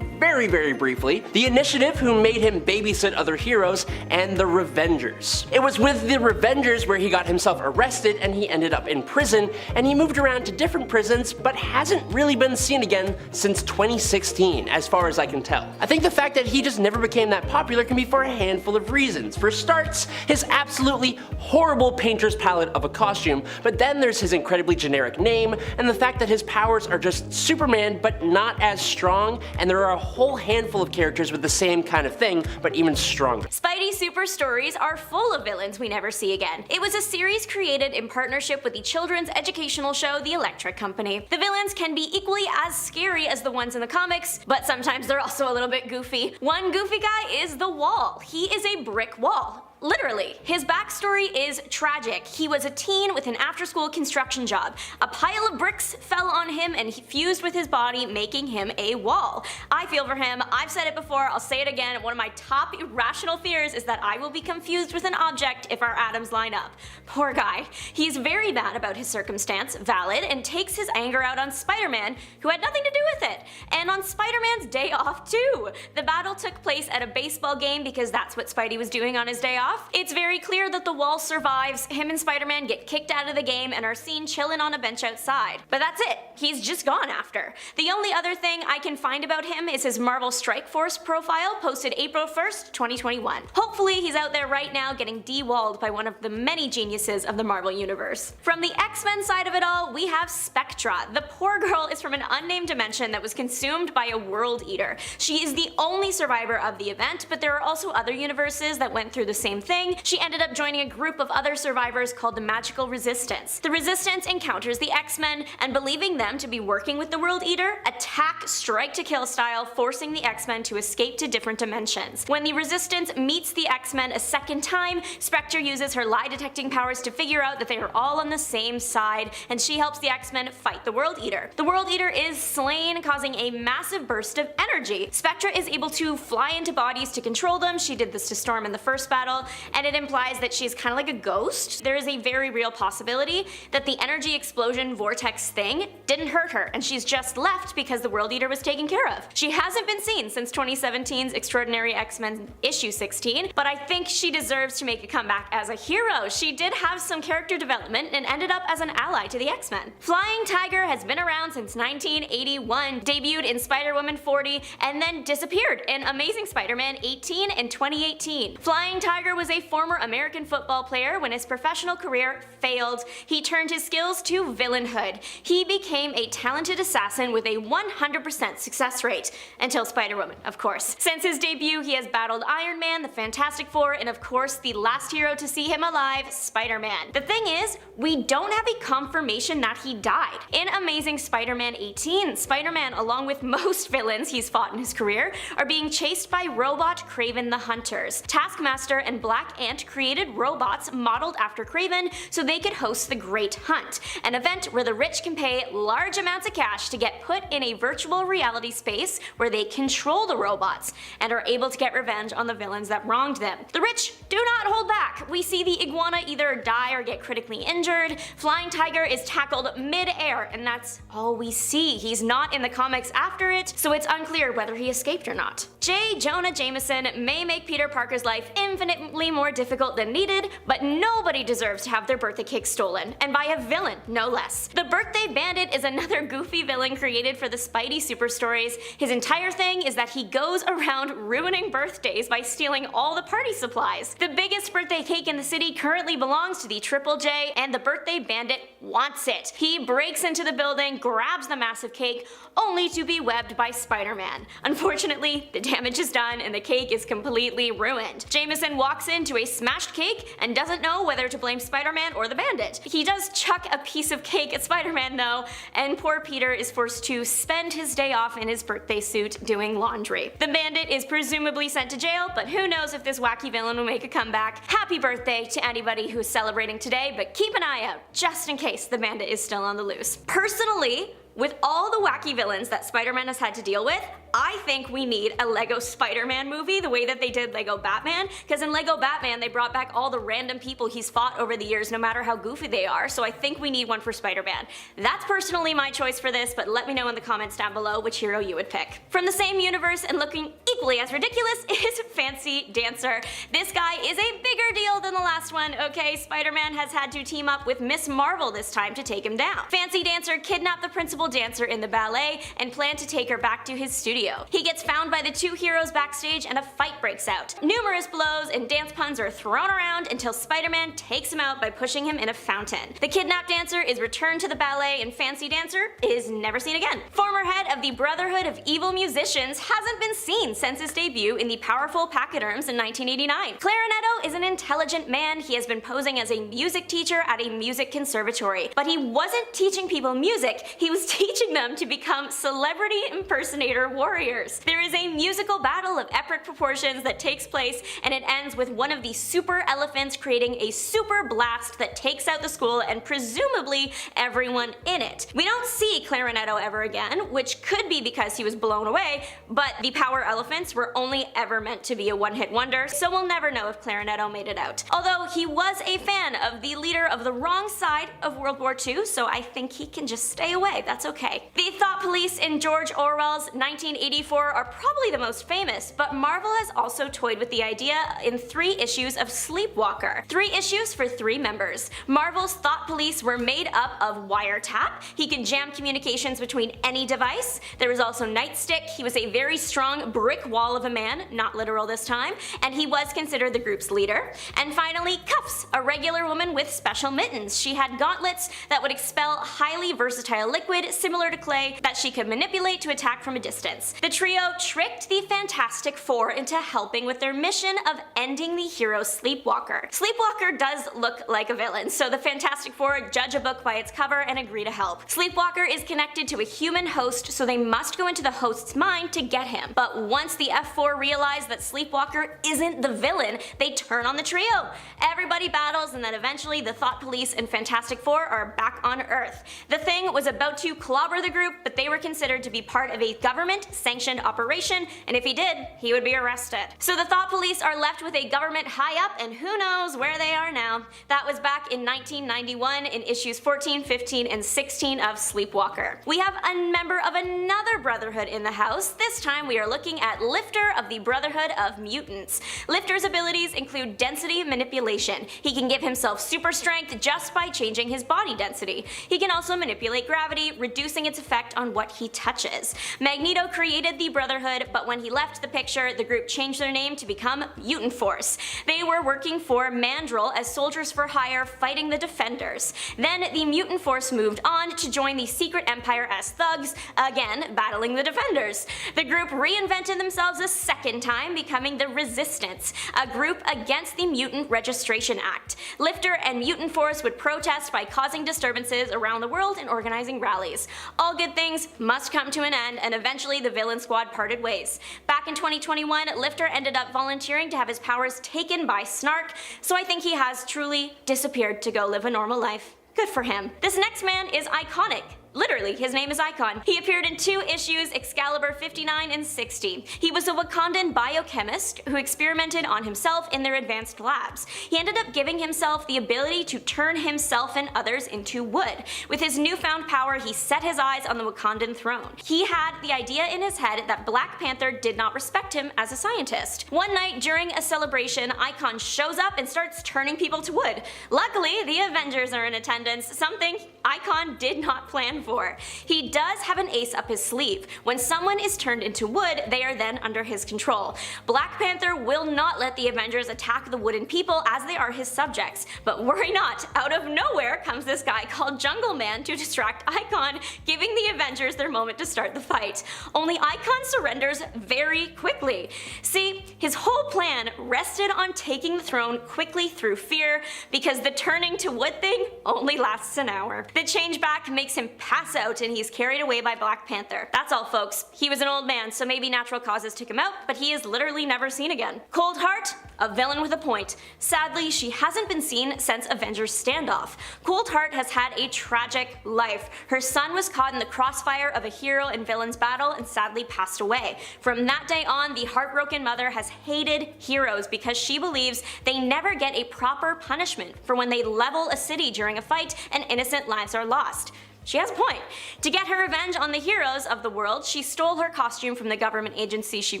[SPEAKER 3] very, very briefly, the Initiative, who made him babysit other heroes, and the Revengers. It was with the Revengers where he got himself arrested and he ended up in prison, and he moved around to different prisons but hasn't really been seen again since 2016, as far as I can tell. I think the fact that he just never became that popular can be for a handful of reasons. For starts, his absolutely horrible painter's palette of a costume, but then there's his incredibly generic name, and the fact that his powers are just Superman but not as strong, and there are a whole handful of characters with the same kind of thing, but even stronger.
[SPEAKER 2] Spidey Super Stories are full of villains we never see again. It was a series created in partnership with the children's educational show The Electric Company. The villains can be equally as scary as the ones in the comics, but sometimes they're also a little bit goofy. One goofy guy is the Wall. He is a brick wall. Literally. His backstory is tragic. He was a teen with an after-school construction job. A pile of bricks fell on him and he fused with his body, making him a wall. I feel for him. I've said it before, I'll say it again. One of my top irrational fears is that I will be confused with an object if our atoms line up. Poor guy. He's very mad about his circumstance, valid, and takes his anger out on Spider-Man, who had nothing to do with it. And on Spider-Man's day off too. The battle took place at a baseball game because that's what Spidey was doing on his day off. It's very clear that the Wall survives. Him and Spider-Man get kicked out of the game and are seen chilling on a bench outside. But that's it. He's just gone after. The only other thing I can find about him is his Marvel Strike Force profile posted April 1st, 2021. Hopefully he's out there right now getting de-walled by one of the many geniuses of the Marvel Universe. From the X-Men side of it all, we have Spectra. The poor girl is from an unnamed dimension that was consumed by a world eater. She is the only survivor of the event, but there are also other universes that went through the same thing. She ended up joining a group of other survivors called the Magical Resistance. The Resistance encounters the X-Men, and believing them to be working with the World Eater, attack strike to kill style, forcing the X-Men to escape to different dimensions. When the Resistance meets the X-Men a second time, Spectre uses her lie detecting powers to figure out that they are all on the same side, and she helps the X-Men fight the World Eater. The World Eater is slain, causing a massive burst of energy. Spectre is able to fly into bodies to control them. She did this to Storm in the first battle, and it implies that she's kind of like a ghost. There is a very real possibility that the energy explosion vortex thing didn't hurt her, and she's just left because the World Eater was taken care of. She hasn't been seen since 2017's Extraordinary X-Men issue 16, but I think she deserves to make a comeback as a hero. She did have some character development and ended up as an ally to the X-Men. Flying Tiger has been around since 1981, debuted in Spider-Woman 40, and then disappeared in Amazing Spider-Man 18 in 2018. Flying Tiger was a former American football player when his professional career failed. He turned his skills to villainhood. He became a talented assassin with a 100% success rate. Until Spider-Woman, of course. Since his debut, he has battled Iron Man, the Fantastic Four, and of course the last hero to see him alive, Spider-Man. The thing is, we don't have a confirmation that he died. In Amazing Spider-Man 18, Spider-Man, along with most villains he's fought in his career, are being chased by robot Kraven the Hunters. Taskmaster and Black Ant created robots modeled after Kraven so they could host the Great Hunt, an event where the rich can pay large amounts of cash to get put in a virtual reality space where they control the robots and are able to get revenge on the villains that wronged them. The rich do not hold back. We see the iguana either die or get critically injured. Flying Tiger is tackled mid-air, and that's all we see. He's not in the comics after it, so it's unclear whether he escaped or not. J. Jonah Jameson may make Peter Parker's life infinitely more difficult than needed, but nobody deserves to have their birthday cake stolen, and by a villain, no less. The Birthday Bandit is another goofy villain created for the Spidey Super Stories. His entire thing is that he goes around ruining birthdays by stealing all the party supplies. The biggest birthday cake in the city currently belongs to the Triple J, and the Birthday Bandit wants it. He breaks into the building, grabs the massive cake, only to be webbed by Spider-Man. Unfortunately, the damage is done and the cake is completely ruined. Jameson walks into a smashed cake and doesn't know whether to blame Spider-Man or the Bandit. He does chuck a piece of cake at Spider-Man though, and poor Peter is forced to spend his day off in his birthday suit doing laundry. The Bandit is presumably sent to jail, but who knows if this wacky villain will make a comeback. Happy birthday to anybody who is celebrating today, but keep an eye out just in case the Bandit is still on the loose. Personally, with all the wacky villains that Spider-Man has had to deal with, I think we need a Lego Spider-Man movie the way that they did Lego Batman, because in Lego Batman they brought back all the random people he's fought over the years no matter how goofy they are, so I think we need one for Spider-Man. That's personally my choice for this, but let me know in the comments down below which hero you would pick. From the same universe and looking equally as ridiculous is Fancy Dancer. This guy is a bigger deal than the last one, okay? Spider-Man has had to team up with Miss Marvel this time to take him down. Fancy Dancer kidnapped the principal dancer in the ballet and planned to take her back to his studio. He gets found by the two heroes backstage and a fight breaks out. Numerous blows and dance puns are thrown around until Spider-Man takes him out by pushing him in a fountain. The kidnapped dancer is returned to the ballet and Fancy Dancer is never seen again. Former head of the Brotherhood of Evil Musicians hasn't been seen since his debut in the powerful Pachyderms in 1989. Clarinetto is an intelligent man. He has been posing as a music teacher at a music conservatory, but he wasn't teaching people music, he was teaching them to become celebrity impersonator warriors. There is a musical battle of epic proportions that takes place, and it ends with one of the super elephants creating a super blast that takes out the school and presumably everyone in it. We don't see Clarinetto ever again, which could be because he was blown away, but the power elephants were only ever meant to be a one-hit wonder, so we'll never know if Clarinetto made it out. Although he was a fan of the leader of the wrong side of World War II, so I think he can just stay away, that's okay. The Thought Police in George Orwell's 1984 are probably the most famous, but Marvel has also toyed with the idea in 3 issues of Sleepwalker. 3 issues for 3 members. Marvel's Thought Police were made up of Wiretap. He could jam communications between any device. There was also Nightstick. He was a very strong brick wall of a man, not literal this time, and he was considered the group's leader. And finally, Cuffs, a regular woman with special mittens. She had gauntlets that would expel highly versatile liquid similar to clay that she could manipulate to attack from a distance. The trio tricked the Fantastic Four into helping with their mission of ending the hero Sleepwalker. Sleepwalker does look like a villain, so the Fantastic Four judge a book by its cover and agree to help. Sleepwalker is connected to a human host, so they must go into the host's mind to get him. But once the F4 realize that Sleepwalker isn't the villain, they turn on the trio. Everybody battles, and then eventually the Thought Police and Fantastic Four are back on Earth. The Thing was about to clobber the group, but they were considered to be part of a government-sanctioned operation, and if he did, he would be arrested. So the Thought Police are left with a government high-up, and who knows where they are now. That was back in 1991 in issues 14, 15, and 16 of Sleepwalker. We have a member of another Brotherhood in the house. This time we are looking at Lifter of the Brotherhood of Mutants. Lifter's abilities include density manipulation. He can give himself super strength just by changing his body density. He can also manipulate gravity, reducing its effect on what he touches. Magneto creates created the Brotherhood, but when he left the picture, the group changed their name to become Mutant Force. They were working for Mandrill as soldiers for hire fighting the Defenders. Then the Mutant Force moved on to join the Secret Empire as thugs, again battling the Defenders. The group reinvented themselves a second time, becoming the Resistance, a group against the Mutant Registration Act. Lifter and Mutant Force would protest by causing disturbances around the world and organizing rallies. All good things must come to an end, and eventually the villain squad parted ways. Back in 2021, Lifter ended up volunteering to have his powers taken by Snark, so I think he has truly disappeared to go live a normal life. Good for him. This next man is iconic. Literally, his name is Icon. He appeared in 2 issues, Excalibur 59 and 60. He was a Wakandan biochemist who experimented on himself in their advanced labs. He ended up giving himself the ability to turn himself and others into wood. With his newfound power, he set his eyes on the Wakandan throne. He had the idea in his head that Black Panther did not respect him as a scientist. One night during a celebration, Icon shows up and starts turning people to wood. Luckily, the Avengers are in attendance, something Icon did not plan for. He does have an ace up his sleeve. When someone is turned into wood, they are then under his control. Black Panther will not let the Avengers attack the wooden people as they are his subjects. But worry not, out of nowhere comes this guy called Jungle Man to distract Icon, giving the Avengers their moment to start the fight. Only Icon surrenders very quickly. See, his whole plan rested on taking the throne quickly through fear, because the turning to wood thing only lasts an hour. The change back makes him pass out and he's carried away by Black Panther. That's all, folks. He was an old man, so maybe natural causes took him out, but he is literally never seen again. Cold Heart? A villain with a point. Sadly, she hasn't been seen since Avengers Standoff. Cold Heart has had a tragic life. Her son was caught in the crossfire of a hero and villain's battle and sadly passed away. From that day on, the heartbroken mother has hated heroes because she believes they never get a proper punishment for when they level a city during a fight and innocent lives are lost. She has a point. To get her revenge on the heroes of the world, she stole her costume from the government agency she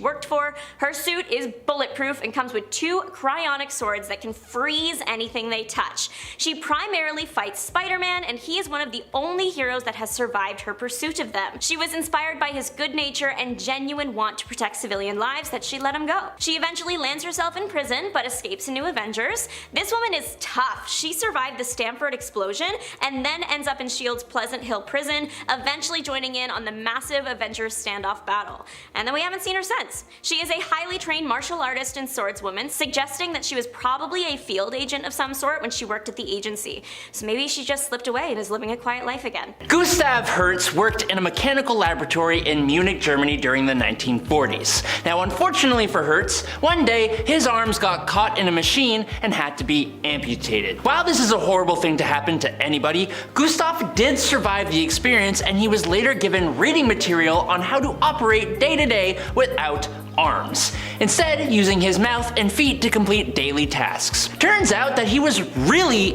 [SPEAKER 2] worked for. Her suit is bulletproof and comes with 2 cryonic swords that can freeze anything they touch. She primarily fights Spider-Man, and he is one of the only heroes that has survived her pursuit of them. She was inspired by his good nature and genuine want to protect civilian lives that she let him go. She eventually lands herself in prison, but escapes in New Avengers. This woman is tough. She survived the Stamford explosion and then ends up in S.H.I.E.L.D.'s Pleasant Hill prison, eventually joining in on the massive Avengers Standoff battle. And then we haven't seen her since. She is a highly trained martial artist and swordswoman, suggesting that she was probably a field agent of some sort when she worked at the agency. So maybe she just slipped away and is living a quiet life again.
[SPEAKER 3] Gustav Hertz worked in a mechanical laboratory in Munich, Germany during the 1940s. Now, unfortunately for Hertz, one day his arms got caught in a machine and had to be amputated. While this is a horrible thing to happen to anybody, Gustav did survive the experience, and he was later given reading material on how to operate day to day without arms, instead using his mouth and feet to complete daily tasks. Turns out that he was really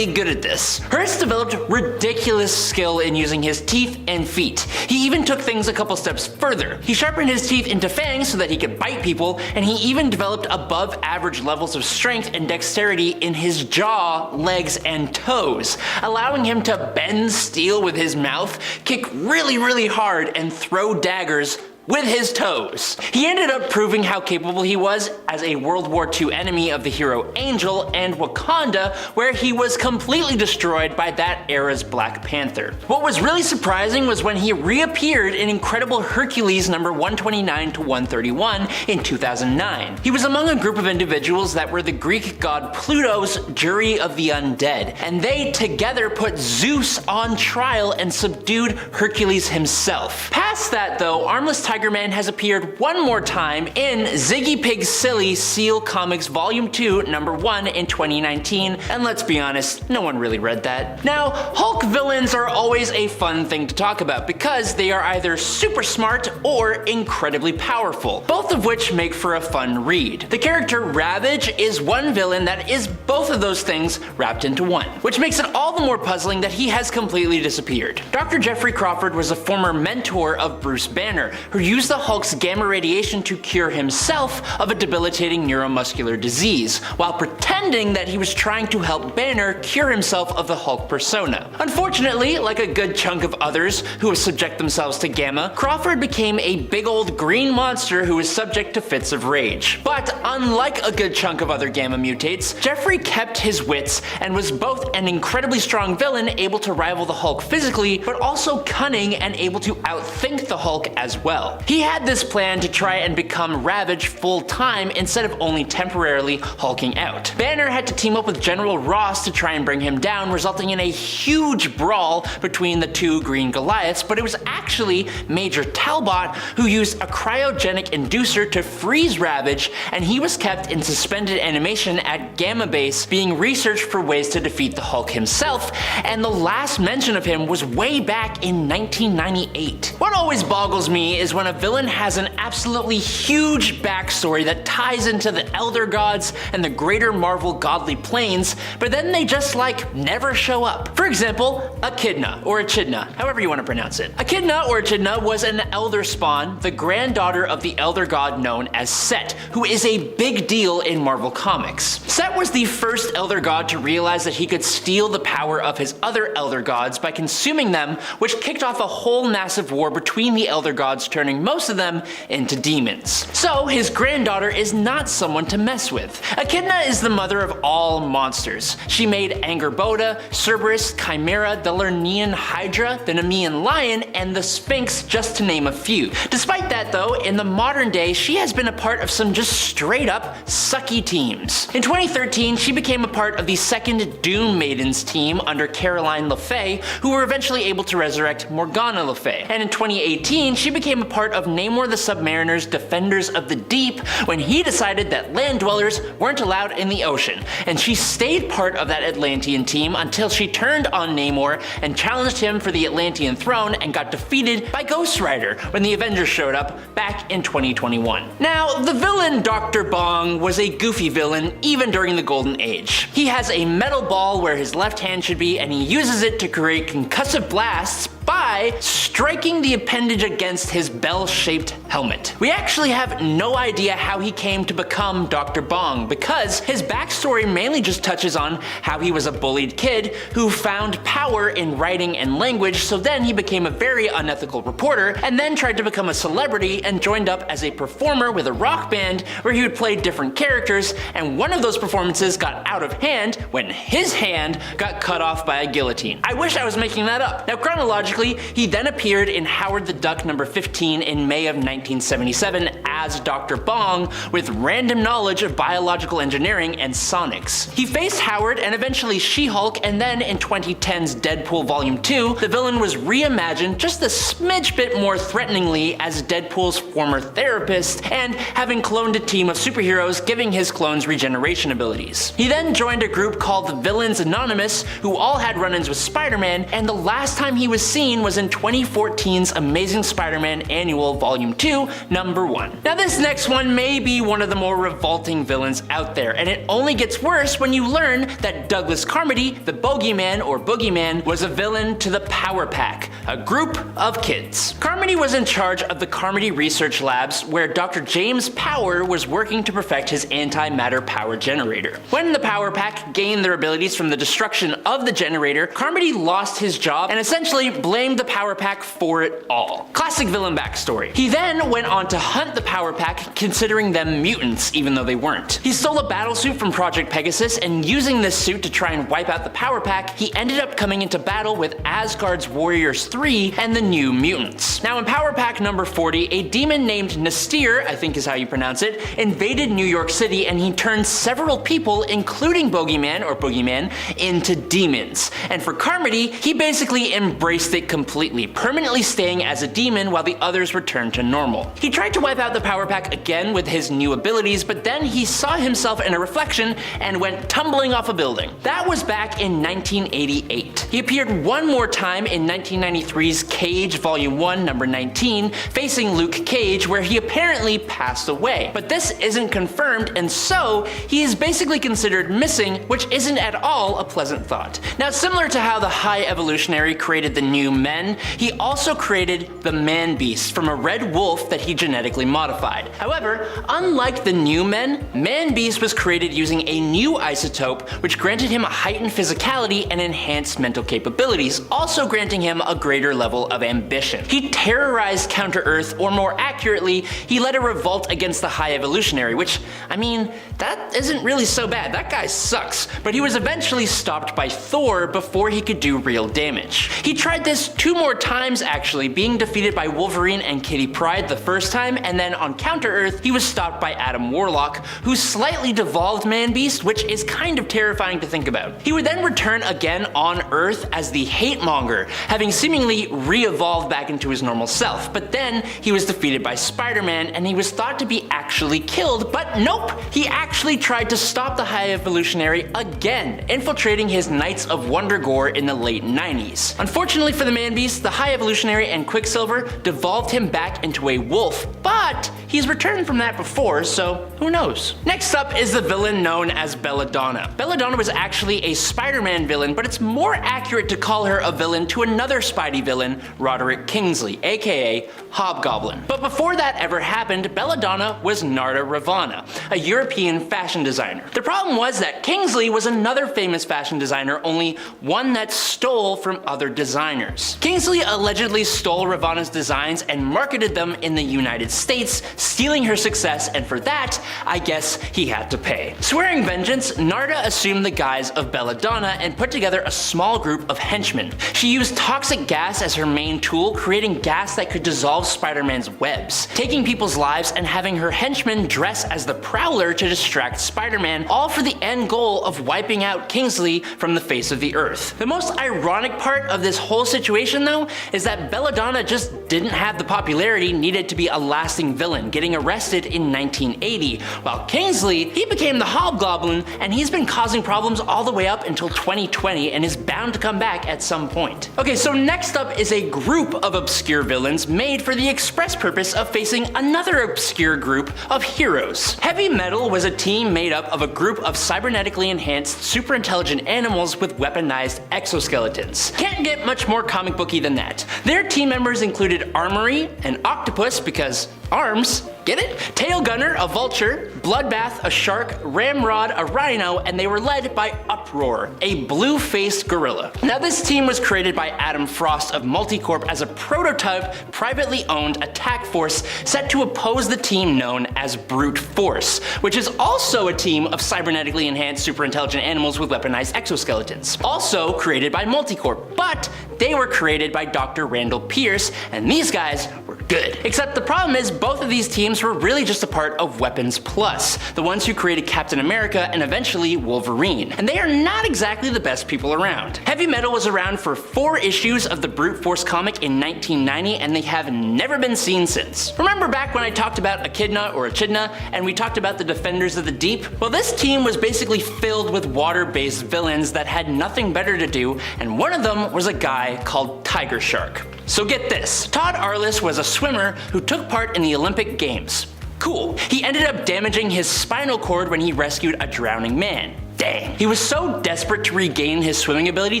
[SPEAKER 3] good at this. Hertz developed ridiculous skill in using his teeth and feet. He even took things a couple steps further. He sharpened his teeth into fangs so that he could bite people, and he even developed above average levels of strength and dexterity in his jaw, legs, and toes, allowing him to bend steel with his mouth, kick really hard, and throw daggers with his toes. He ended up proving how capable he was as a World War II enemy of the hero Angel and Wakanda, where he was completely destroyed by that era's Black Panther. What was really surprising was when he reappeared in Incredible Hercules number 129 to 131 in 2009. He was among a group of individuals that were the Greek god Pluto's jury of the undead, and they together put Zeus on trial and subdued Hercules himself. Past that though, Armless Tiger Man has appeared one more time in Ziggy Pig's Silly Seal Comics Volume 2, Number 1 in 2019, and let's be honest, no one really read that. Now, Hulk villains are always a fun thing to talk about because they are either super smart or incredibly powerful, both of which make for a fun read. The character Ravage is one villain that is both of those things wrapped into one, which makes it all the more puzzling that he has completely disappeared. Dr. Jeffrey Crawford was a former mentor of Bruce Banner, who used the Hulk's gamma radiation to cure himself of a debilitating neuromuscular disease, while pretending that he was trying to help Banner cure himself of the Hulk persona. Unfortunately, like a good chunk of others who subject themselves to gamma, Crawford became a big old green monster who was subject to fits of rage. But unlike a good chunk of other gamma mutates, Jeffrey kept his wits and was both an incredibly strong villain able to rival the Hulk physically, but also cunning and able to outthink the Hulk as well. He had this plan to try and become Ravage full time instead of only temporarily hulking out. Banner had to team up with General Ross to try and bring him down, resulting in a huge brawl between the two Green Goliaths, but it was actually Major Talbot who used a cryogenic inducer to freeze Ravage, and he was kept in suspended animation at Gamma Base being researched for ways to defeat the Hulk himself, and the last mention of him was way back in 1998. What always boggles me is when a villain has an absolutely huge backstory that ties into the Elder Gods and the greater Marvel godly planes, but then they just never show up. For example, Echidna, or Echidna, however you want to pronounce it. Echidna or Echidna was an Elder Spawn, the granddaughter of the Elder God known as Set, who is a big deal in Marvel Comics. Set was the first Elder God to realize that he could steal the power of his other Elder Gods by consuming them, which kicked off a whole massive war between the Elder Gods, turning most of them into demons. So his granddaughter is not someone to mess with. Echidna is the mother of all monsters. She made Angerboda, Cerberus, Chimera, the Lernean Hydra, the Nemean Lion, and the Sphinx, just to name a few. Despite that though, in the modern day, she has been a part of some just straight up sucky teams. In 2013, she became a part of the second Doom Maidens team under Caroline LeFay, who were eventually able to resurrect Morgana Le Fay. And in 2018, she became a part of Namor the Submariner's Defenders of the Deep when he decided that land dwellers weren't allowed in the ocean, and she stayed part of that Atlantean team until she turned on Namor and challenged him for the Atlantean throne and got defeated by Ghost Rider when the Avengers showed up back in 2021. Now, the villain Dr. Bong was a goofy villain even during the Golden Age. He has a metal ball where his left hand should be, and he uses it to create concussive blasts by striking the appendage against his bell-shaped helmet. We actually have no idea how he came to become Dr. Bong, because his backstory mainly just touches on how he was a bullied kid who found power in writing and language, so then he became a very unethical reporter, and then tried to become a celebrity and joined up as a performer with a rock band where he would play different characters, and one of those performances got out of hand when his hand got cut off by a guillotine. I wish I was making that up. Now, chronologically, he then appeared in Howard the Duck number 15 in May of 1977 as Dr. Bong with random knowledge of biological engineering and sonics. He faced Howard and eventually She-Hulk, and then in 2010's Deadpool Volume 2, the villain was reimagined just a smidge bit more threateningly as Deadpool's former therapist, and having cloned a team of superheroes, giving his clones regeneration abilities. He then joined a group called the Villains Anonymous, who all had run-ins with Spider-Man, and the last time he was seen was in 2014's Amazing Spider-Man Annual Volume 2, Number 1. Now this next one may be one of the more revolting villains out there, and it only gets worse when you learn that Douglas Carmody, the Bogeyman or Boogeyman, was a villain to the Power Pack, a group of kids. Carmody was in charge of the Carmody Research Labs, where Dr. James Power was working to perfect his antimatter power generator. When the Power Pack gained their abilities from the destruction of the generator, Carmody lost his job and essentially blamed the Power Pack for it all. Classic villain backstory. He then went on to hunt the Power Pack, considering them mutants even though they weren't. He stole a battlesuit from Project Pegasus, and using this suit to try and wipe out the Power Pack, he ended up coming into battle with Asgard's Warriors 3 and the New Mutants. Now in Power Pack number 40, a demon named Nastir, I think is how you pronounce it, invaded New York City, and he turned several people, including Bogeyman or Boogeyman, into demons. And for Carmody, he basically embraced it completely, permanently staying as a demon while the others returned to normal. He tried to wipe out the power pack again with his new abilities, but then he saw himself in a reflection and went tumbling off a building. That was back in 1988. He appeared one more time in 1993's Cage Volume 1, number 19, facing Luke Cage, where he apparently passed away. But this isn't confirmed, and so he is basically considered missing, which isn't at all a pleasant thought. Now, similar to how the High Evolutionary created the new men, he also created the Man Beast from a red wolf that he genetically modified. However, unlike the new men, Man Beast was created using a new isotope which granted him a heightened physicality and enhanced mental capabilities, also granting him a greater level of ambition. He terrorized Counter-Earth, or more accurately, he led a revolt against the High Evolutionary, which, I mean, that isn't really so bad. That guy sucks. But he was eventually stopped by Thor before he could do real damage. He tried this 2 more times actually, being defeated by Wolverine and Kitty Pryde the first time, and then on Counter-Earth, he was stopped by Adam Warlock, who slightly devolved Man Beast, which is kind of terrifying to think about. He would then return again on Earth as the Hate Monger, having seemingly re-evolved back into his normal self, but then he was defeated by Spider-Man and he was thought to be actually killed, but nope, he actually tried to stop the High Evolutionary again, infiltrating his Knights of Wonder-Gore in the late 90s. Unfortunately for the Man Beast, the High Evolutionary and Quicksilver devolved him back into a wolf, but he's returned from that before, so who knows? Next up is the villain known as Belladonna. Belladonna was actually a Spider-Man villain, but it's more accurate to call her a villain to another Spidey villain, Roderick Kingsley, aka Hobgoblin. But before that ever happened, Belladonna was Narda Ravana, a European fashion designer. The problem was that Kingsley was another famous fashion designer, only one that stole from other designers. Kingsley allegedly stole Ravana's designs and marketed them in the United States, stealing her success, and for that, I guess he had to pay. Swearing vengeance, Narda assumed the guise of Belladonna and put together a small group of henchmen. She used toxic gas as her main tool, creating gas that could dissolve Spider-Man's webs, taking people's lives and having her henchmen dress as the Prowler to distract Spider-Man, all for the end goal of wiping out Kingsley from the face of the earth. The most ironic part of this whole situation though is that Belladonna just didn't have the popularity needed to be a lasting villain, getting arrested in 1980, while Kingsley, he became the Hobgoblin, and he's been causing problems all the way up until 2020 and is bound to come back at some point. Okay, so next up is a group of obscure villains made for the express purpose of facing another obscure group of heroes. Heavy Metal was a team made up of a group of cybernetically enhanced, super intelligent animals with weaponized exoskeletons. Can't get much more comic booky than that. Their team members included Armory, an octopus because arms, get it? Tail Gunner, a vulture, Bloodbath, a shark, Ramrod, a rhino, and they were led by Uproar, a blue-faced gorilla. Now this team was created by Adam Frost of Multicorp as a prototype, privately owned attack force set to oppose the team known as Brute Force, which is also a team of cybernetically enhanced super intelligent animals with weaponized exoskeletons. Also created by Multicorp, but they were created by Dr. Randall Pierce, and these guys were good. Except the problem is both of these teams were really just a part of Weapons Plus, the ones who created Captain America and eventually Wolverine, and they are not exactly the best people around. Heavy Metal was around for 4 issues of the Brute Force comic in 1990, and they have never been seen since. Remember back when I talked about Echidna or Echidna, and we talked about the Defenders of the Deep? Well, this team was basically filled with water-based villains that had nothing better to do, and one of them was a guy called Tiger Shark. So get this, Todd Arliss was a swimmer who took part in the Olympic Games. Cool. He ended up damaging his spinal cord when he rescued a drowning man. Dang. He was so desperate to regain his swimming ability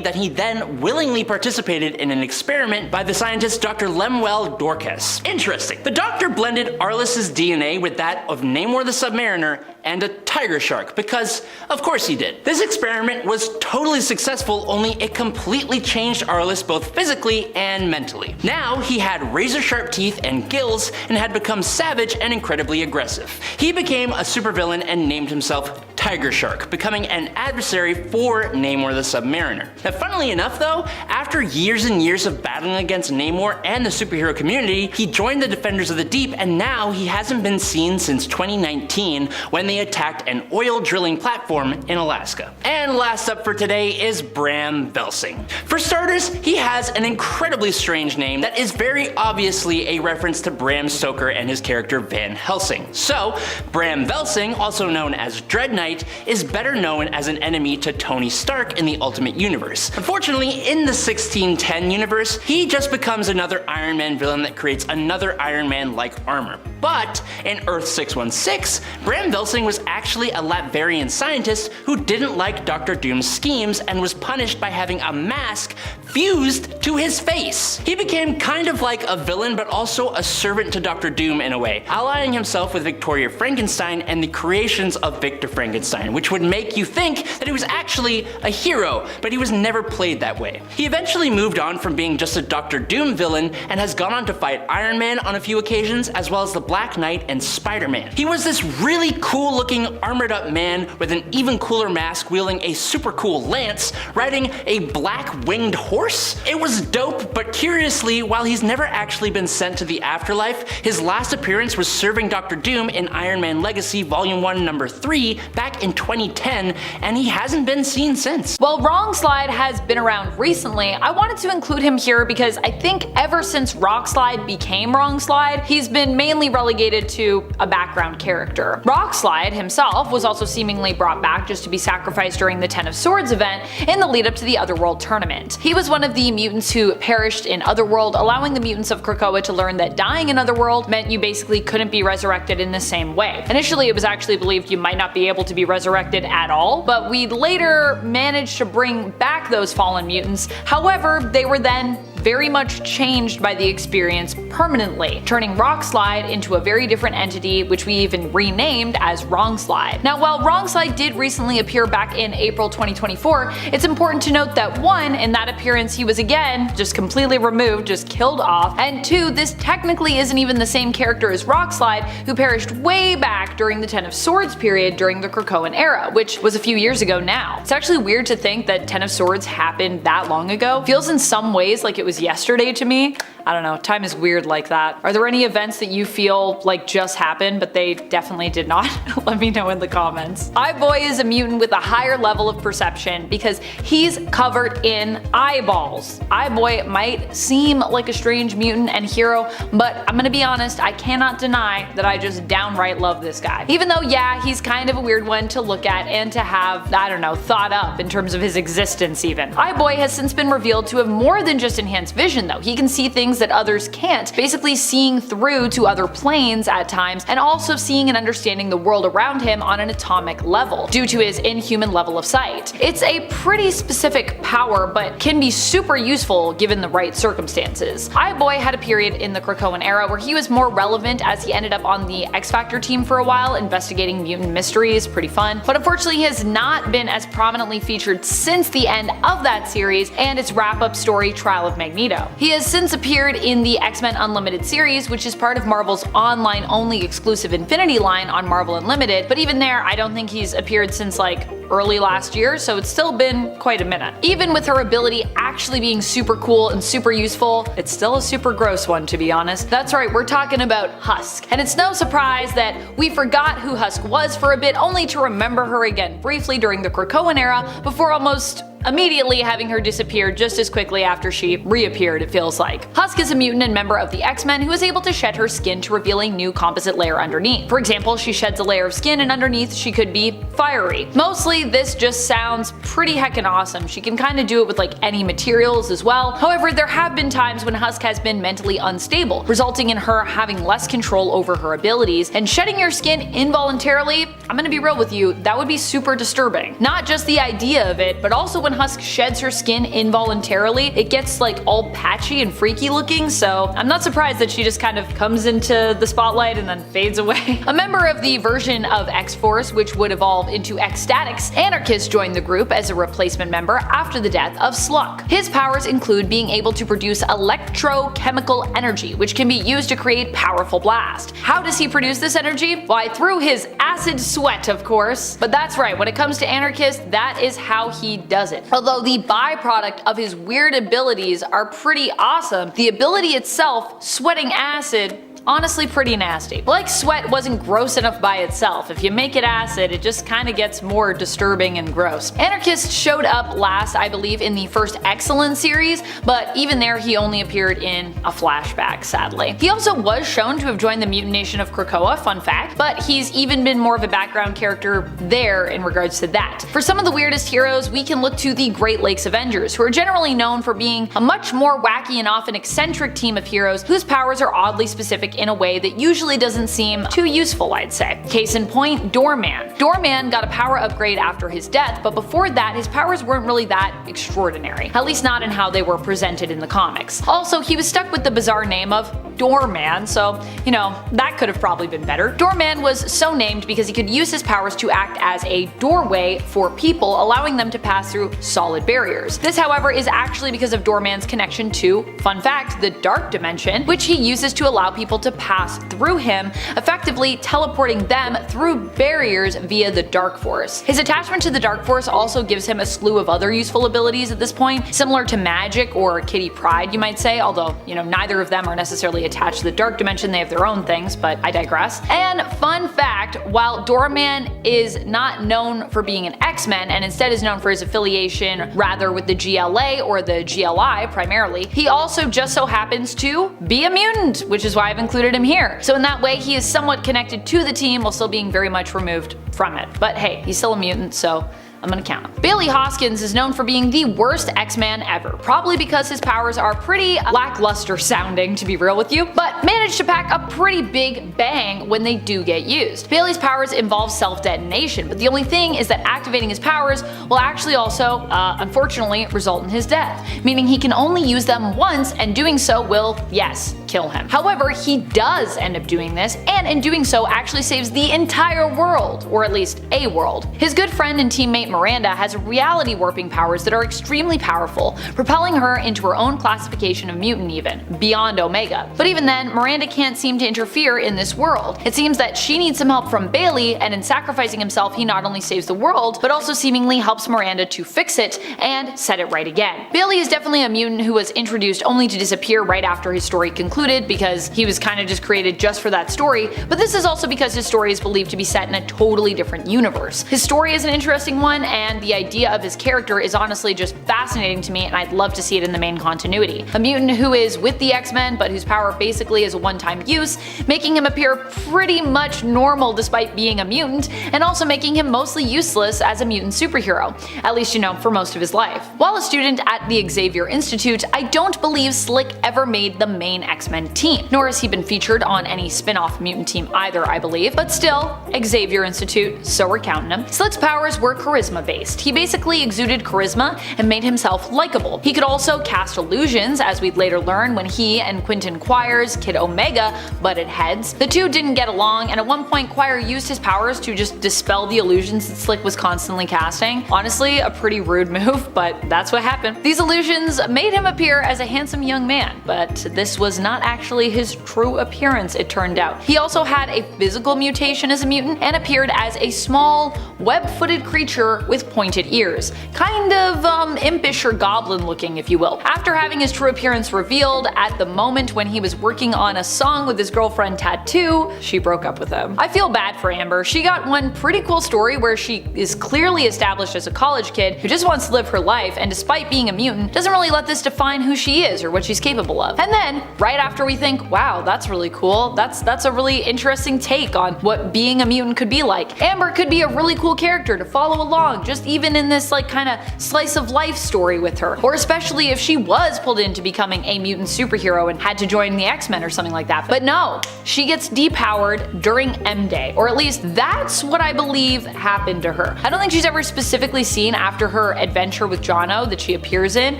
[SPEAKER 3] that he then willingly participated in an experiment by the scientist Dr. Lemuel Dorcas. Interesting. The doctor blended Arliss's DNA with that of Namor the Submariner and a tiger shark, because of course he did. This experiment was totally successful, only it completely changed Arliss both physically and mentally. Now he had razor sharp teeth and gills and had become savage and incredibly aggressive. He became a supervillain and named himself Tiger Shark, becoming becoming an adversary for Namor the Submariner. Now, funnily enough though, after years and years of battling against Namor and the superhero community, he joined the Defenders of the Deep, and now he hasn't been seen since 2019 when they attacked an oil drilling platform in Alaska. And last up for today is Bram Velsing. For starters, he has an incredibly strange name that is very obviously a reference to Bram Stoker and his character Van Helsing. So, Bram Velsing, also known as Dread Knight, is better known as an enemy to Tony Stark in the Ultimate Universe. Unfortunately, in the 1610 universe, he just becomes another Iron Man villain that creates another Iron Man-like armor. But in Earth 616, Bram Velsing was actually a Latverian scientist who didn't like Dr. Doom's schemes and was punished by having a mask fused to his face. He became kind of like a villain, but also a servant to Dr. Doom in a way, allying himself with Victoria Frankenstein and the creations of Victor Frankenstein, which would make you think that he was actually a hero, but he was never played that way. He eventually moved on from being just a Dr. Doom villain and has gone on to fight Iron Man on a few occasions, as well as the Black Knight and Spider-Man. He was this really cool looking armored up man with an even cooler mask, wielding a super cool lance, riding a black winged horse. It was dope, but curiously, while he's never actually been sent to the afterlife, his last appearance was serving Dr. Doom in Iron Man Legacy Volume 1 Number 3 back in 2010, and he hasn't been seen since.
[SPEAKER 1] While Wrongslide has been around recently, I wanted to include him here because I think ever since Rockslide became Wrongslide, he's been mainly relegated to a background character. Rockslide himself was also seemingly brought back just to be sacrificed during the Ten of Swords event in the lead up to the Otherworld tournament. He was one of the mutants who perished in Otherworld, allowing the mutants of Krakoa to learn that dying in Otherworld meant you basically couldn't be resurrected in the same way. Initially, it was actually believed you might not be able to be resurrected at all, but we later managed to bring back those fallen mutants. However, they were then very much changed by the experience permanently, turning Rockslide into a very different entity, which we even renamed as Wrongslide. Now, while Wrongslide did recently appear back in April 2024, it's important to note that 1, in that appearance he was again just completely removed, just killed off, and 2, this technically isn't even the same character as Rockslide, who perished way back during the Ten of Swords period during the Krakoan era, which was a few years ago now. It's actually weird to think that Ten of Swords happened that long ago. Feels in some ways like it was yesterday to me. I don't know, time is weird like that. Are there any events that you feel like just happened, but they definitely did not? Let me know in the comments. Eye-Boy is a mutant with a higher level of perception because he's covered in eyeballs. Eye-Boy might seem like a strange mutant and hero, but I'm gonna be honest, I cannot deny that I just downright love this guy. Even though, yeah, he's kind of a weird one to look at and to have, I don't know, thought up in terms of his existence even. Eye-Boy has since been revealed to have more than just enhanced vision though. He can see things that others can't, basically seeing through to other planes at times, and also seeing and understanding the world around him on an atomic level, due to his inhuman level of sight. It's a pretty specific power, but can be super useful given the right circumstances. Eye-Boy had a period in the Krakoan era where he was more relevant as he ended up on the X-Factor team for a while, investigating mutant mysteries, pretty fun, but unfortunately he has not been as prominently featured since the end of that series and its wrap-up story Trial of Magneto. He has since appeared in the X-Men Unlimited series, which is part of Marvel's online-only exclusive Infinity line on Marvel Unlimited, but even there I don't think he's appeared since like early last year, so it's still been quite a minute. Even with her ability actually being super cool and super useful, it's still a super gross one to be honest. That's right, we're talking about Husk. And it's no surprise that we forgot who Husk was for a bit, only to remember her again briefly during the Krakoan era, before almost immediately having her disappear just as quickly after she reappeared, it feels like. Husk is a mutant and member of the X-Men who is able to shed her skin to reveal a new composite layer underneath. For example, she sheds a layer of skin and underneath she could be fiery. Mostly this just sounds pretty heckin' awesome. She can kinda do it with like any materials as well. However, there have been times when Husk has been mentally unstable, resulting in her having less control over her abilities, and shedding your skin involuntarily, I'm gonna be real with you, that would be super disturbing. Not just the idea of it, but also when Husk sheds her skin involuntarily, it gets like all patchy and freaky looking, so I'm not surprised that she just kind of comes into the spotlight and then fades away. A member of the version of X-Force which would evolve into X-Statix, Anarchist joined the group as a replacement member after the death of Sluk. His powers include being able to produce electrochemical energy, which can be used to create powerful blast. How does he produce this energy? Why, through his acid sweat, of course. But that's right, when it comes to Anarchist, that is how he does it. Although the byproduct of his weird abilities are pretty awesome, the ability itself, sweating acid, honestly pretty nasty. Like sweat wasn't gross enough by itself. If you make it acid, it just kinda gets more disturbing and gross. Anarchist showed up last, I believe, in the first Excellent series, but even there he only appeared in a flashback, sadly. He also was shown to have joined the mutant nation of Krakoa, fun fact, but he's even been more of a background character there in regards to that. For some of the weirdest heroes, we can look to the Great Lakes Avengers, who are generally known for being a much more wacky and often eccentric team of heroes whose powers are oddly specific in a way that usually doesn't seem too useful, I'd say. Case in point, Doorman. Doorman got a power upgrade after his death, but before that his powers weren't really that extraordinary, at least not in how they were presented in the comics. Also, he was stuck with the bizarre name of Doorman, so, you know, that could have probably been better. Doorman was so named because he could use his powers to act as a doorway for people, allowing them to pass through solid barriers. This, however, is actually because of Doorman's connection to, fun fact, the Dark Dimension, which he uses to allow people to pass through him, effectively teleporting them through barriers via the Dark Force. His attachment to the Dark Force also gives him a slew of other useful abilities at this point, similar to Magic or Kitty Pryde, you might say, although, you know, neither of them are necessarily attached to the Dark Dimension, they have their own things, but I digress. And fun fact, while Doorman is not known for being an X-Men and instead is known for his affiliation rather with the GLA or the GLI primarily, he also just so happens to be a mutant, which is why I've included him here. So in that way he is somewhat connected to the team while still being very much removed from it. But hey, he's still a mutant, so I'm gonna count him. Bailey Hoskins is known for being the worst X-Man ever, probably because his powers are pretty lackluster sounding, to be real with you, but managed to pack a pretty big bang when they do get used. Bailey's powers involve self-detonation, but the only thing is that activating his powers will actually also, unfortunately, result in his death, meaning he can only use them once, and doing so will, yes, kill him. However, he does end up doing this, and in doing so actually saves the entire world, or at least a world. His good friend and teammate Miranda has reality warping powers that are extremely powerful, propelling her into her own classification of mutant even, beyond Omega. But even then, Miranda can't seem to interfere in this world. It seems that she needs some help from Bailey, and in sacrificing himself he not only saves the world, but also seemingly helps Miranda to fix it and set it right again. Bailey is definitely a mutant who was introduced only to disappear right after his story concluded, because he was kind of just created just for that story, but this is also because his story is believed to be set in a totally different universe. His story is an interesting one, and the idea of his character is honestly just fascinating to me, and I'd love to see it in the main continuity. A mutant who is with the X-Men but whose power basically is a one-time use, making him appear pretty much normal despite being a mutant, and also making him mostly useless as a mutant superhero, at least, you know, for most of his life. While a student at the Xavier Institute, I don't believe Slick ever made the main X-Men team, nor has he been featured on any spin-off mutant team either, I believe, but still, Xavier Institute, so we're counting him. Slick's powers were charisma based. He basically exuded charisma and made himself likable. He could also cast illusions, as we'd later learn when he and Quentin Quire's Kid Omega butted heads. The two didn't get along, and at one point Quire used his powers to just dispel the illusions that Slick was constantly casting. Honestly, a pretty rude move, but that's what happened. These illusions made him appear as a handsome young man, but this was not actually his true appearance, it turned out. He also had a physical mutation as a mutant and appeared as a small, web-footed creature with pointed ears. Kind of impish or goblin looking, if you will. After having his true appearance revealed at the moment when he was working on a song with his girlfriend Tattoo, she broke up with him. I feel bad for Amber. She got one pretty cool story where she is clearly established as a college kid who just wants to live her life, and despite being a mutant, doesn't really let this define who she is or what she's capable of. And then, right after we think, wow, that's really cool. That's a really interesting take on what being a mutant could be like. Amber could be a really cool character to follow along, just even in this like kind of slice of life story with her. Or especially if she was pulled into becoming a mutant superhero and had to join the X-Men or something like that. But no, she gets depowered during M-Day, or at least that's what I believe happened to her. I don't think she's ever specifically seen after her adventure with Jono that she appears in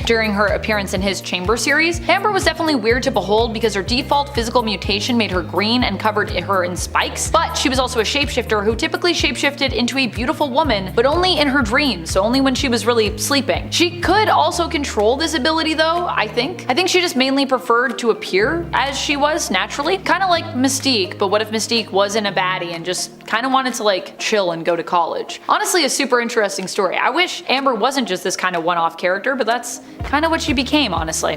[SPEAKER 1] during her appearance in his Chamber series. Amber was definitely weird to behold because her default physical mutation made her green and covered her in spikes, but she was also a shapeshifter who typically shapeshifted into a beautiful woman, but only in her dreams, so only when she was really sleeping. She could also control this ability though, I think. I think she just mainly preferred to appear as she was naturally. Kinda like Mystique, but what if Mystique wasn't a baddie and just kinda wanted to like chill and go to college? Honestly, a super interesting story. I wish Amber wasn't just this kind of one-off character, but that's kinda what she became, honestly.